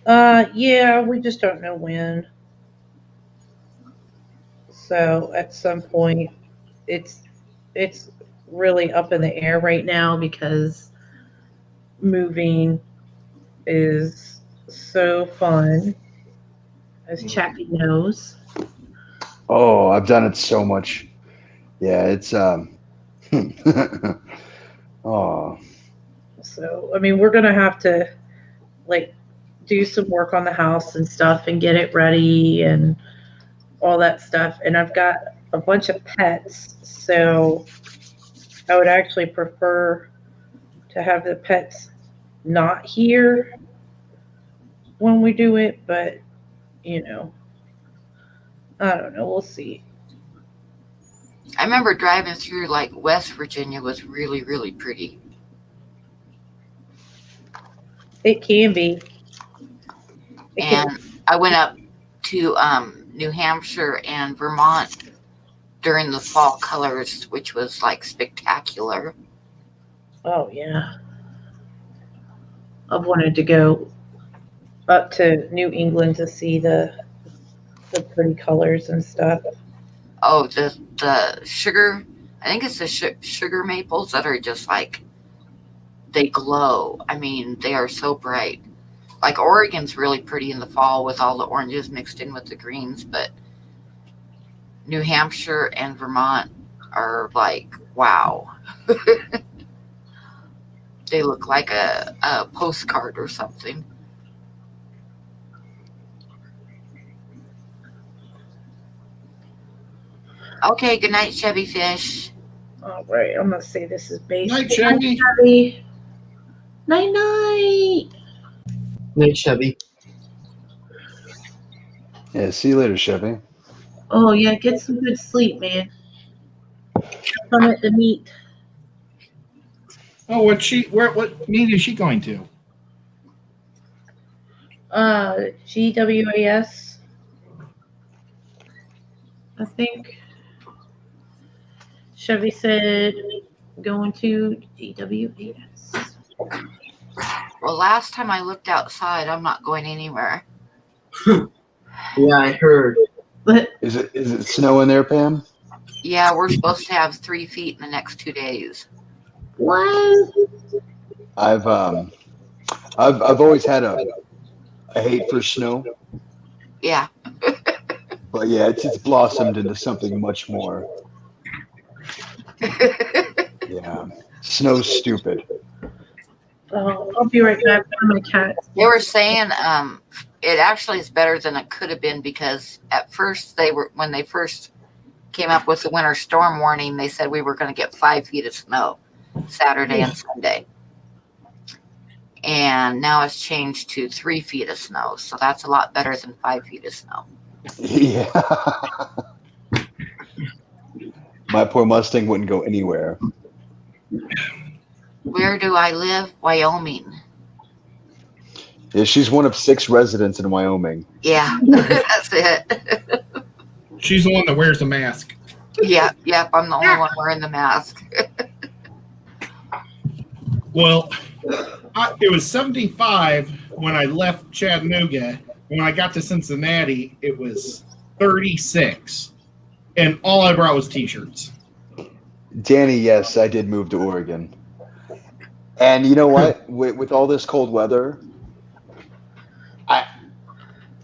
Yeah, we just don't know when. So at some point, it's really up in the air right now because moving is so fun, as Chappie knows. Oh, I've done it so much. Yeah, it's oh. So I mean, we're gonna have to like do some work on the house and stuff and get it ready and all that stuff. And I've got a bunch of pets, so I would actually prefer to have the pets not here when we do it, but you know, I don't know. We'll see. I remember driving through like West Virginia was really, really pretty. It can be. It can And I went up to New Hampshire and Vermont during the fall colors, which was like spectacular. Oh yeah. I've wanted to go up to New England to see the pretty colors and stuff. Oh, the sugar, I think it's the sugar maples that are just like, they glow. I mean, they are so bright. Like Oregon's really pretty in the fall with all the oranges mixed in with the greens, but New Hampshire and Vermont are like, wow. They look like a postcard or something. Okay, good night, Chevy Fish. All right, I'm gonna say this is base. Night, Chevy. Chevy. Night night. Night, Chevy. Yeah, see you later, Chevy. Oh yeah, get some good sleep, man. Come at the meet. Oh, what meet is she going to? GWAS. I think Chevy said going to GWAS. Well, last time I looked outside, I'm not going anywhere. Yeah, I heard. But Is it snowing there, Pam? Yeah, we're supposed to have 3 feet in the next 2 days. what? I've always had a hate for snow, Yeah. but yeah, it's blossomed into something much more. Yeah, snow's stupid. I'll be right back for my cats. They were saying it actually is better than it could have been because at first when they first came up with the winter storm warning, they said we were going to get 5 feet of snow Saturday and Sunday. And now it's changed to 3 feet of snow. So that's a lot better than 5 feet of snow. Yeah. My poor Mustang wouldn't go anywhere. Where do I live? Wyoming. Yeah, she's one of 6 residents in Wyoming. Yeah, that's it. She's the one that wears the mask. Yep, I'm the only one wearing the mask. Well, it was 75 when I left Chattanooga. When I got to Cincinnati, it was 36. And all I brought was T-shirts. Danny, yes, I did move to Oregon. And you know what? With all this cold weather,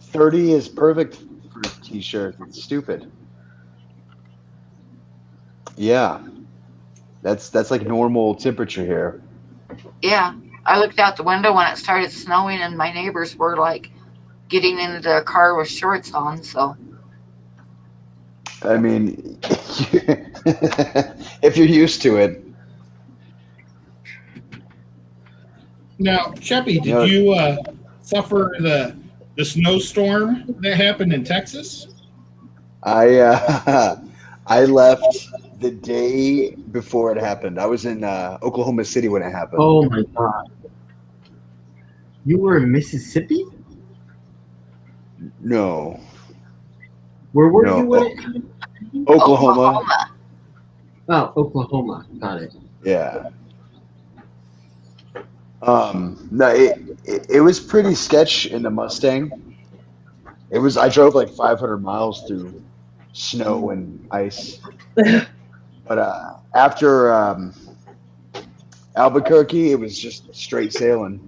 30 is perfect for T-shirts. It's stupid. Yeah. That's like normal temperature here. Yeah, I looked out the window when it started snowing, and my neighbors were like getting into their car with shorts on. So I mean, if you're used to it. Now, Cheppy, did you suffer the snowstorm that happened in Texas? I left the day before it happened. I was in Oklahoma City when it happened. Oh my god. You were in Mississippi? No. Where were No. you when it happened? Oklahoma. Oh, Oklahoma. Got it. Yeah. No, it was pretty sketch in the Mustang. I drove like 500 miles through snow and ice. But after Albuquerque, it was just straight sailing.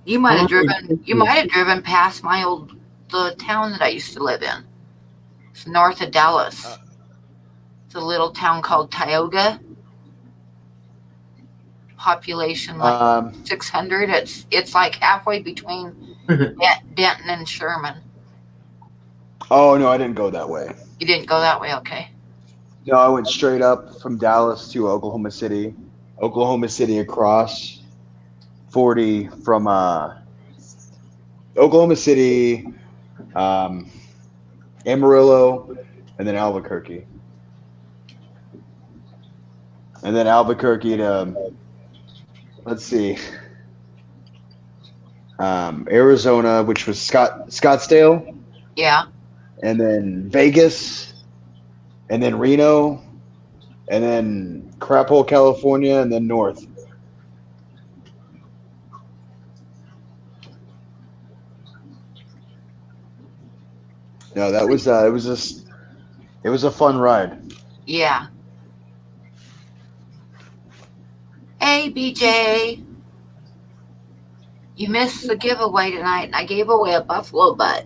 you might have driven past the town that I used to live in. It's north of Dallas. It's a little town called Tioga. Population like 600. It's like halfway between Denton and Sherman. Oh no, I didn't go that way. You didn't go that way, okay? No, I went straight up from Dallas to Oklahoma City across 40 from Oklahoma City, Amarillo, and then Albuquerque. And then Albuquerque to, let's see, Arizona, which was Scottsdale. Yeah. And then Vegas, and then Reno, and then Craphole, California, and then north. No, that was it was a fun ride. Yeah. Hey, BJ. You missed the giveaway tonight, and I gave away a buffalo butt.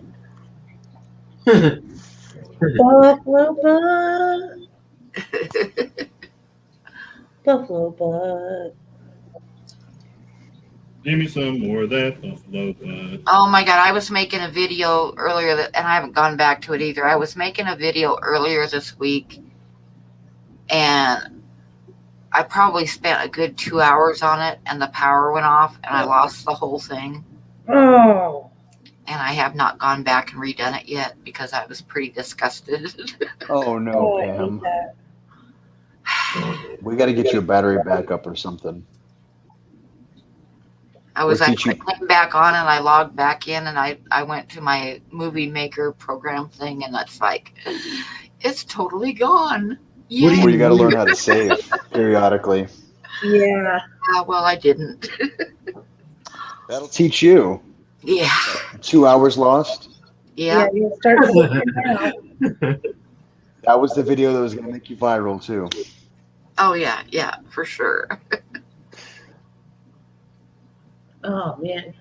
Buffalo butt. Buffalo butt. Give me some more of that buffalo butt. Oh my God, I was making a video earlier and I haven't gone back to it either. I was making a video earlier this week and I probably spent a good 2 hours on it and the power went off and I lost the whole thing. Oh. And I have not gone back and redone it yet because I was pretty disgusted. Oh no, Oh, I hate Pam. that. We got to get your battery back up or something. I was Or I teach you- came back on and I logged back in and I went to my movie maker program thing and that's like, it's totally gone. What do Yeah. Or you got to learn how to save periodically. Yeah. Well, I didn't. That'll teach you. Yeah. 2 hours lost. Yeah. You'll start flipping out. That was the video that was going to make you viral too. Oh yeah. Yeah, for sure. Oh man.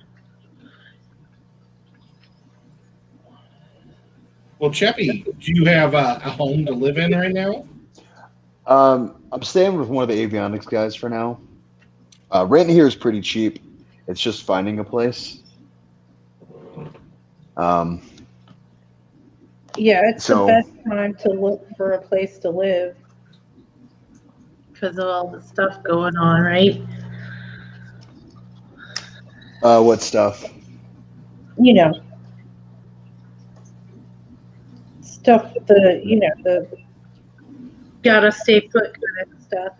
Well, Cheppy, do you have a home to live in right now? I'm staying with one of the avionics guys for now. Rent here is pretty cheap. It's just finding a place. Yeah, it's So- the best time to look for a place to live because of all the stuff going on, right? What stuff? You know, stuff the gotta stay put kind of stuff.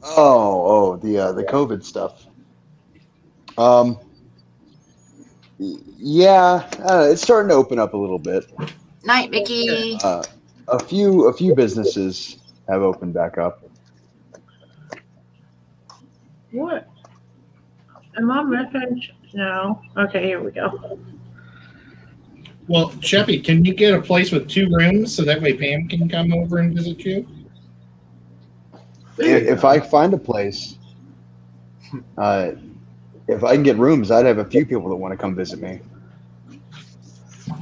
The COVID stuff. Yeah, it's starting to open up a little bit. Night, Mickey. A few businesses have opened back up. What? Am I missing? No. Okay, here we go. Well, Cheppy, can you get a place with 2 rooms so that way Pam can come over and visit you? If I find a place, if I can get rooms, I'd have a few people that want to come visit me.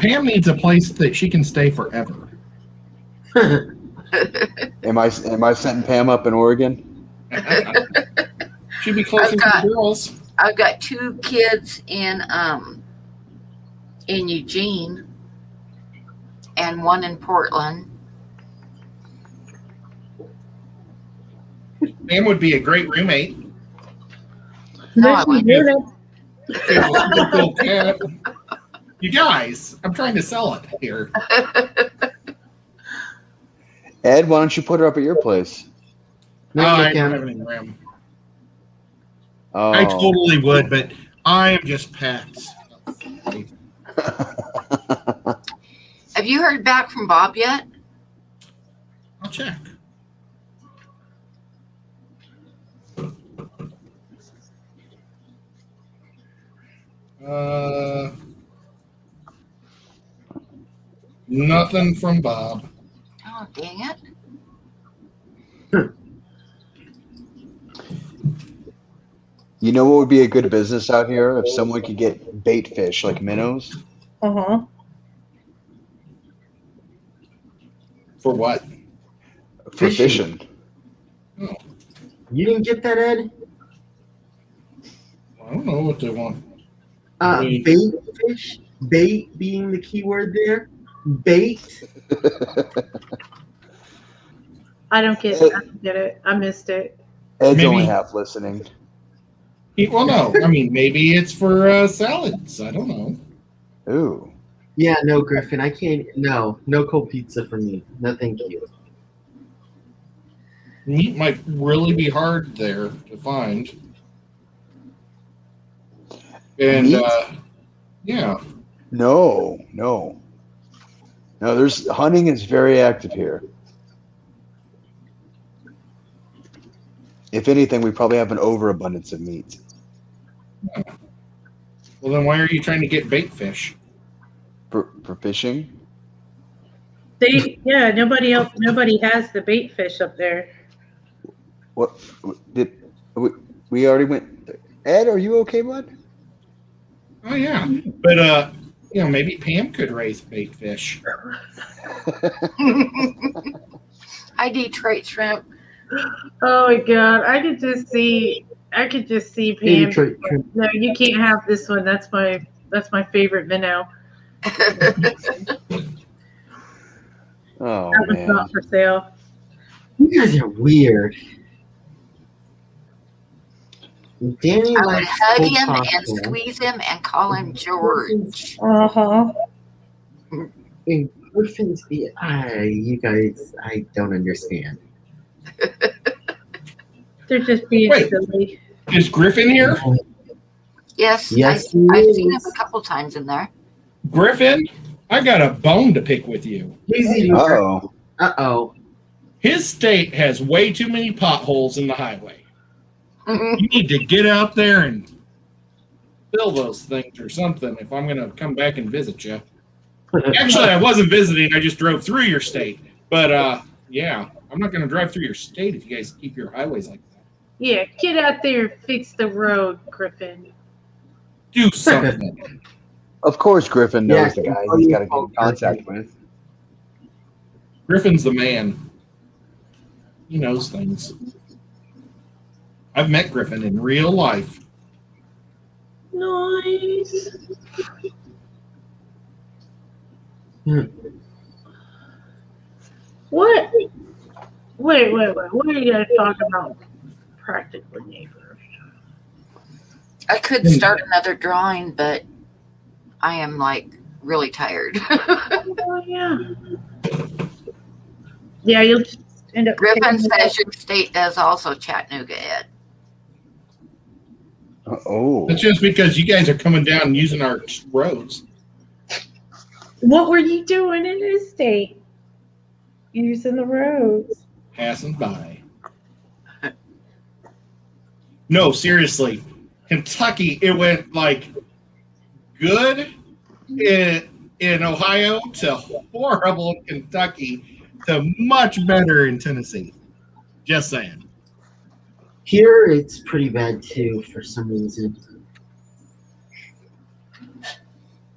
Pam needs a place that she can stay forever. Am I setting Pam up in Oregon? She'd be closer to the girls. I've got 2 kids in Eugene and 1 in Portland. Pam would be a great roommate. No, I There's wouldn't. unit. She has a super cool cat. You guys, I'm trying to sell it here. Ed, why don't you put her up at your place? Oh, Not I yet, don't Cam. have any room. Oh. I totally would, but I am just packed. Have you heard back from Bob yet? I'll check. Nothing from Bob. Oh, dang it. You know what would be a good business out here? If someone could get bait fish like minnows. Uh-huh. For what? For Fishing. fishing. Oh, You didn't get that, Ed? I don't know what they want. Bait fish? Bait being the key word there? Bait? I don't get it. I missed it. Ed's Maybe- only half listening. Well, no. I mean, maybe it's for salads. I don't know. Ooh. Yeah, no, Griffin, I can't. No cold pizza for me. No, thank you. Meat might really be hard there to find. And, Meat? yeah. No. There's hunting is very active here. If anything, we probably have an overabundance of meat. Well, then why are you trying to get bait fish? For fishing? Nobody has the bait fish up there. What did we already went? Ed, are you okay, bud? Oh, yeah. But, maybe Pam could raise bait fish. Hi, Detroit Shrimp. Oh my god, I could just see I could just see Hey, Pam. Detroit, No, you can't have this one. That's my favorite minnow. Oh That was man. not for sale. you guys are weird. Danny I would likes hug cold him and pasta. squeeze him and call him George. Uh-huh. And Griffin's you guys, I don't understand. They're just being Wait. silly. Is Griffin here? Yes, Yes, I've he seen him is. a couple times in there. Griffin, I got a bone to pick with you. He's eating. Oh. Uh-oh. His state has way too many potholes in the highway. You need to get out there and fill those things or something if I'm going to come back and visit you. Actually, I wasn't visiting. I just drove through your state. But, yeah, I'm not going to drive through your state if you guys keep your highways like that. Yeah, get out there and fix the road, Griffin. Do something. Of course, Griffin knows the Yeah, guy he's got to get in contact with. Griffin's the man. He knows things. I've met Griffin in real life. Nice. What? Wait. What are you guys talking about? Practically neighbors. I could start another drawing, but I am like really tired. Oh, yeah. Yeah, you'll just end up. Griffin says your state does also, Chattanooga Ed. Oh. That's just because you guys are coming down and using our roads. What were you doing in this state? Using the roads. Passing by. No, seriously. Kentucky, it went like good in Ohio to horrible in Kentucky to much better in Tennessee. Just saying. Here, it's pretty bad too for some reason.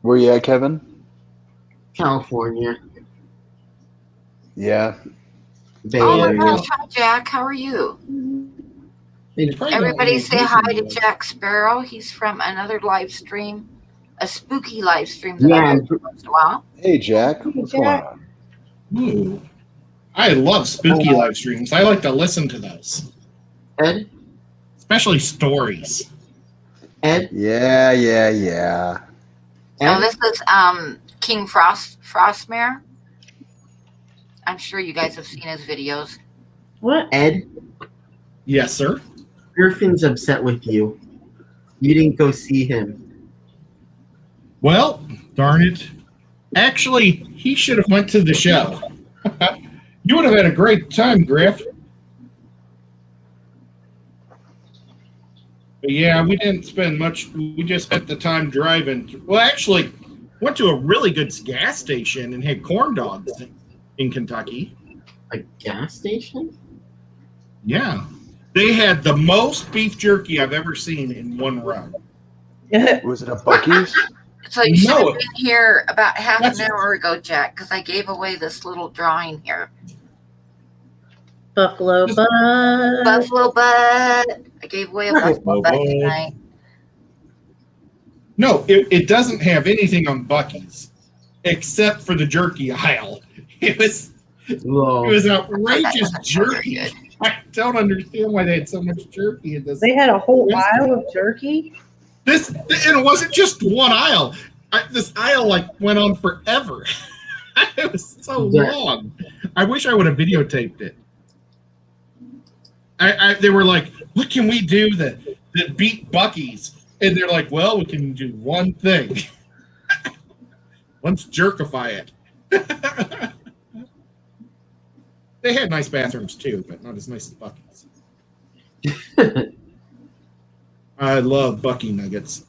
Where you at, Kevin? California, Yeah. Bay Oh my Area. gosh, hi Jack, how are you? Everybody say hi to Jack Sparrow. He's from another live stream, a spooky live stream that I do once in a while. Hey, Jack. What's going on? Ooh. I love spooky live streams. I like to listen to those, Ed, especially stories. Ed, Yeah. Oh, Ed. this is King Frostmare. I'm sure you guys have seen his videos. What? Ed, Yes, sir. Griffin's upset with you. You didn't go see him. Well, darn it. Actually, he should have went to the show. You would have had a great time, Griff. But yeah, we didn't spend much. We just spent the time driving. Well, actually, went to a really good gas station and had corn dogs in Kentucky. A gas station? Yeah. They had the most beef jerky I've ever seen in one row. Was it a Buc-ee's? So you should No. have been here about half That's- an hour ago, Jack, because I gave away this little drawing here. Buffalo butt. Buffalo butt. I gave away a buffalo butt tonight. No, it doesn't have anything on Buc-ee's except for the jerky aisle. It was Whoa. outrageous That wasn't very jerky. good. I don't understand why they had so much jerky in this. They had a whole aisle of jerky. And it wasn't just one aisle. This aisle went on forever. It was so Yeah. long. I wish I would have videotaped it. They were like, "What can we do that beat Buc-ee's?" And they're like, "Well, we can do one thing. Let's jerkify it." They had nice bathrooms too, but not as nice as Buc-ee's. I love Bucky nuggets.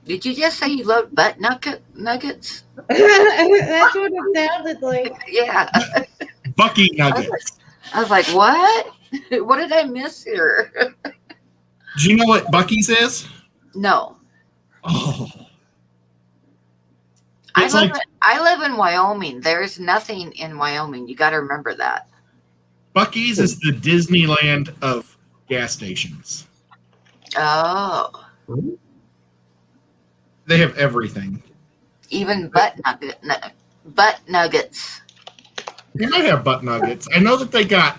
Did you just say you loved butt nuggets? That's what it sounded like. Yeah. Bucky nuggets. I was like, what? What did I miss here? Do you know what Bucky's is? No. Oh, I live in Wyoming. There's nothing in Wyoming. You got to remember that. Buc-ee's is the Disneyland of gas stations. Oh, They have everything. even butt nuggets. They might have butt nuggets. I know that they got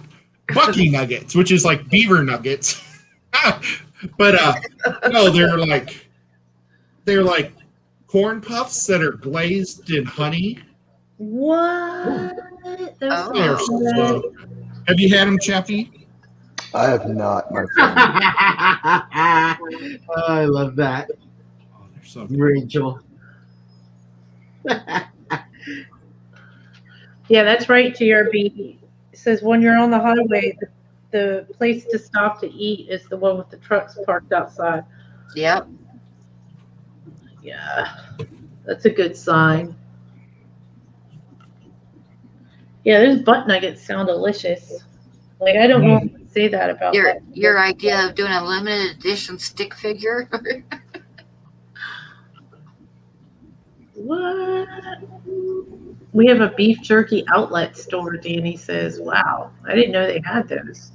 Bucky nuggets, which is like beaver nuggets. But no, they're like corn puffs that are glazed in honey. What? Those Oh. They're sound so good. Have you had them, Chappie? I have not, my friend. Oh, I love that, Oh, they're so good. Rachel. Yeah, that's right, GRB. It says when you're on the highway, the place to stop to eat is the one with the trucks parked outside. Yep. Yeah, that's a good sign. Yeah, those butt nuggets sound delicious. Like, I don't know what to say that about that. Your idea of doing a limited edition stick figure. What? We have a beef jerky outlet store, Danny says. Wow, I didn't know they had those.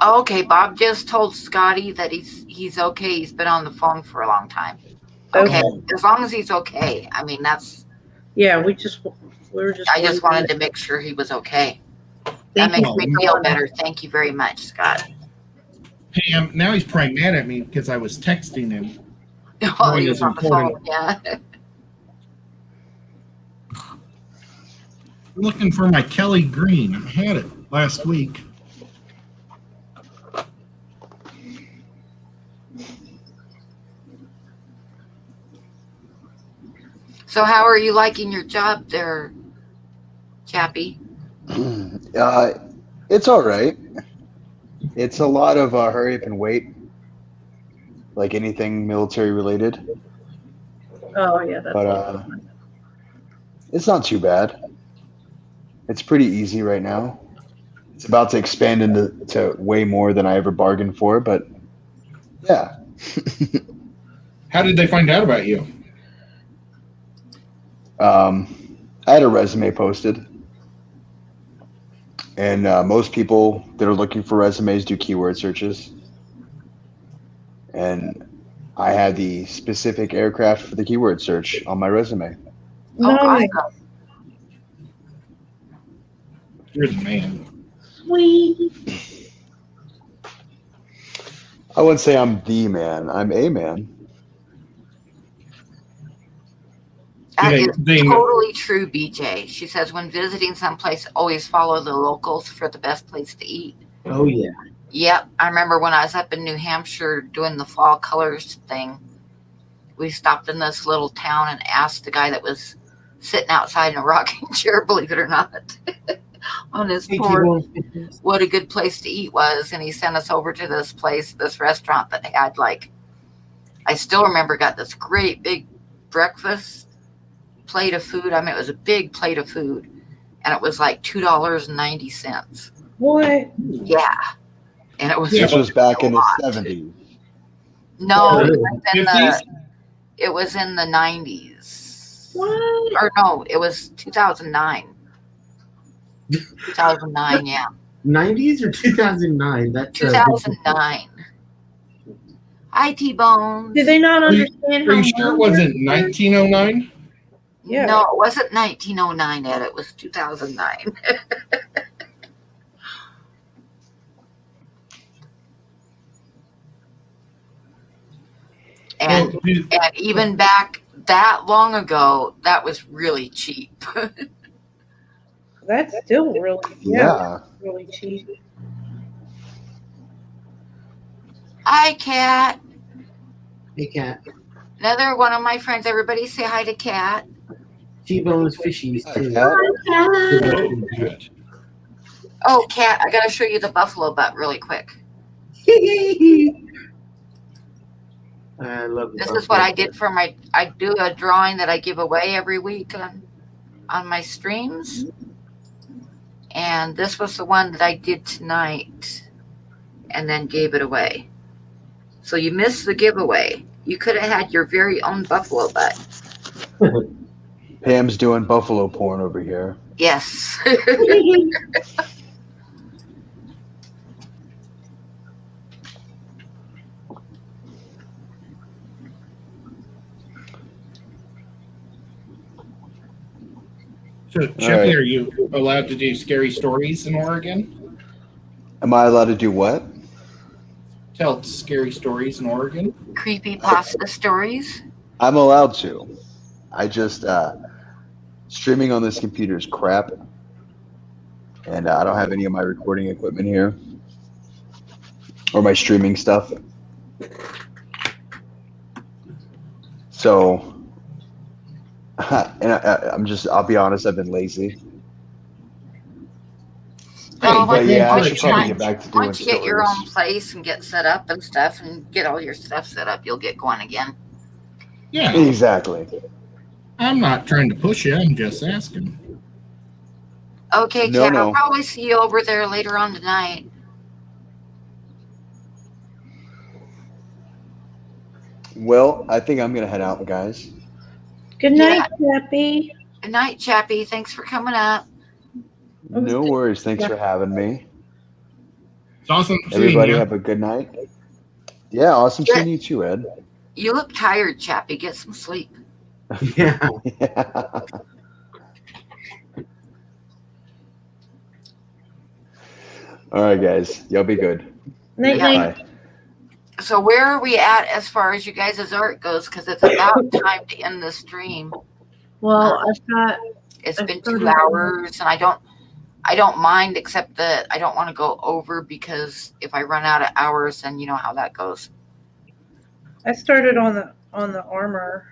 Okay, Bob just told Scotty that he's okay. He's been on the phone for a long time. Okay, as long as he's okay. I mean, that's. Yeah, we were just. I just wanted to make sure he was okay. That Thank makes you. me feel better. Thank you very much, Scott. Pam, now he's probably mad at me because I was texting him. Oh, he is was on the important. phone. Yeah. I'm looking for my Kelly Green. I had it last week. So, how are you liking your job there, Chappie? It's all right. It's a lot of hurry up and wait, like anything military related. Oh yeah, that's. But it's not too bad. It's pretty easy right now. It's about to expand into way more than I ever bargained for, but yeah. How did they find out about you? I had a resume posted, and most people that are looking for resumes do keyword searches. And I had the specific aircraft for the keyword search on my resume. Nice. Awesome. You're the man. Sweet. I wouldn't say I'm the man. I'm a man. That They- is they- totally true, BJ. She says when visiting someplace, always follow the locals for the best place to eat. Oh yeah. Yep, I remember when I was up in New Hampshire doing the fall colors thing. We stopped in this little town and asked the guy that was sitting outside in a rocking chair, believe it or not, on his porch, what a good place to eat was. And he sent us over to this place, this restaurant that had I still remember, got this great big breakfast plate of food. I mean, it was a big plate of food, and it was like $2.90. What? Yeah, and it was. This was back in the lot. 70s. No, Really? it was in the 90s. What? Or no, it was 2009. 2009, yeah. 90s or 2009? That's 2009. Hi, T-Bone. Did they not understand Are how you sure it long wasn't 1909? Yeah. No, it wasn't 1909, Ed. It was 2009. And Well, dude, and even back that long ago, that was really cheap. That's still really, Yeah. really cheap. Hi, Kat. Hey, Cat. Another one of my friends. Everybody say hi to Kat. T-Bone's fishies too. good. Oh, Kat, I got to show you the buffalo butt really quick. I love This is what I did for I do a drawing that I give away every week on my streams. And this was the one that I did tonight and then gave it away. So you missed the giveaway. You could have had your very own buffalo butt. Pam's doing buffalo porn over here. Yes. So, Chippy, are you allowed to do scary stories in Oregon? Am I allowed to do what? Tell scary stories in Oregon? Creepy pasta stories. I'm allowed to. I just streaming on this computer is crap, and I don't have any of my recording equipment here or my streaming stuff. So, and I'll be honest, I've been lazy. Well, But yeah, I should probably once- get back to doing Once you get your own stories. place and get set up and stuff and get all your stuff set up, you'll get going again. Yeah, Exactly. I'm not trying to push you. I'm just asking. Okay, No, Kat, no. I'll probably see you over there later on tonight. Well, I think I'm gonna head out, guys. Good night, Chappy. Good night, Chappy. Thanks for coming up. No worries. Thanks for having me. It's awesome seeing Everybody you. have a good night. Yeah, awesome seeing you too, Ed. You look tired, Chappy. Get some sleep. Yeah. All right, guys. Y'all be good. Night, Yeah. night. Bye. So where are we at as far as you guys' art goes? Because it's about time to end the stream. Well, I've got. It's I've been started- 2 hours, and I don't mind, except that I don't want to go over, because if I run out of hours, then you know how that goes. I started on the armor,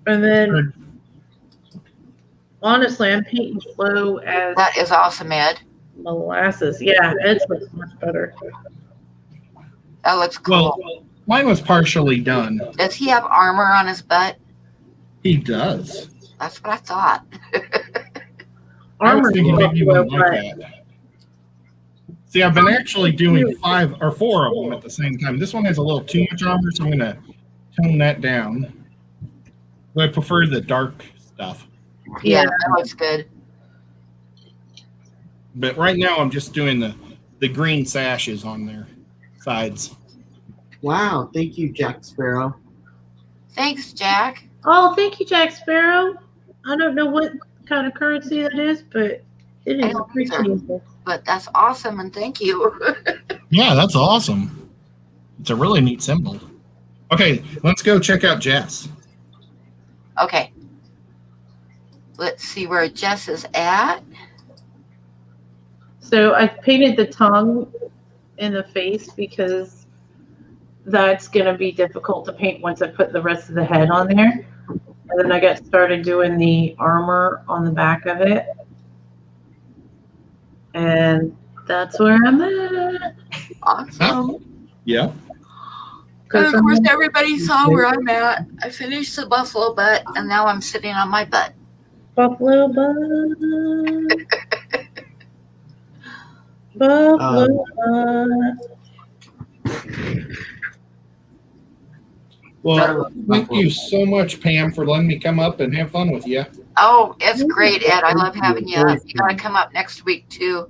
and then honestly, I'm painting slow as That is awesome, Ed. molasses. Yeah, Ed's looks much better. That looks cool. Well, mine was partially done. Does he have armor on his butt? He does. That's what I thought. I was Armor, thinking maybe you wouldn't but like that. See, I've been actually doing 5 or 4 of them at the same time. This one has a little too much armor, so I'm going to tone that down. But I prefer the dark stuff. Yeah, that looks good. But right now, I'm just doing the green sashes on their sides. Wow. Thank you, Jack Sparrow. Thanks, Jack. oh, thank you, Jack Sparrow. I don't know what kind of currency that is, but it I is don't either. appreciable. But that's awesome, and thank you. Yeah, that's awesome. It's a really neat symbol. Okay, let's go check out Jess. Okay. Let's see where Jess is at. So I painted the tongue in the face because that's going to be difficult to paint once I put the rest of the head on there. And then I got started doing the armor on the back of it. And that's where I'm at. Awesome. Yeah. And of course, everybody saw where I'm at. I finished the buffalo butt, and now I'm sitting on my butt. Buffalo butt. Buffalo butt. Well, thank you so much, Pam, for letting me come up and have fun with you. Oh, it's great, Ed. I love having you. You got to come up next week, too.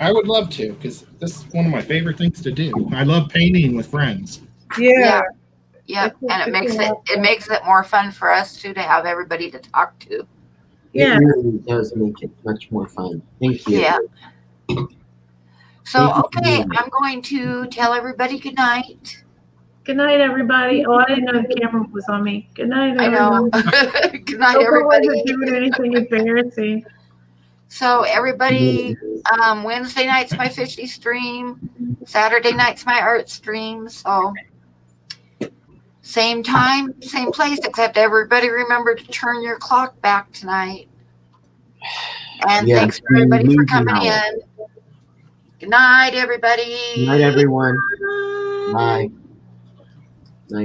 I would love to, because this is one of my favorite things to do. I love painting with friends. Yeah. Yep, and it makes it more fun for us, too, to have everybody to talk to. Yeah. It really does make it much more fun. Thank you. Yeah. So, Thank you for okay, doing it. I'm going to tell everybody good night. Good night, everybody. Oh, I didn't know the camera was on me. Good night, I know. everyone. Good night, Hope I everybody. wasn't doing anything embarrassing. So, everybody, Wednesday night's my fishy stream. Saturday night's my art stream. So, same time, same place, except everybody remember to turn your clock back tonight. And Yeah, thanks for everybody for lose an coming hour. in. Good night, everybody. Good night, everyone. Bye.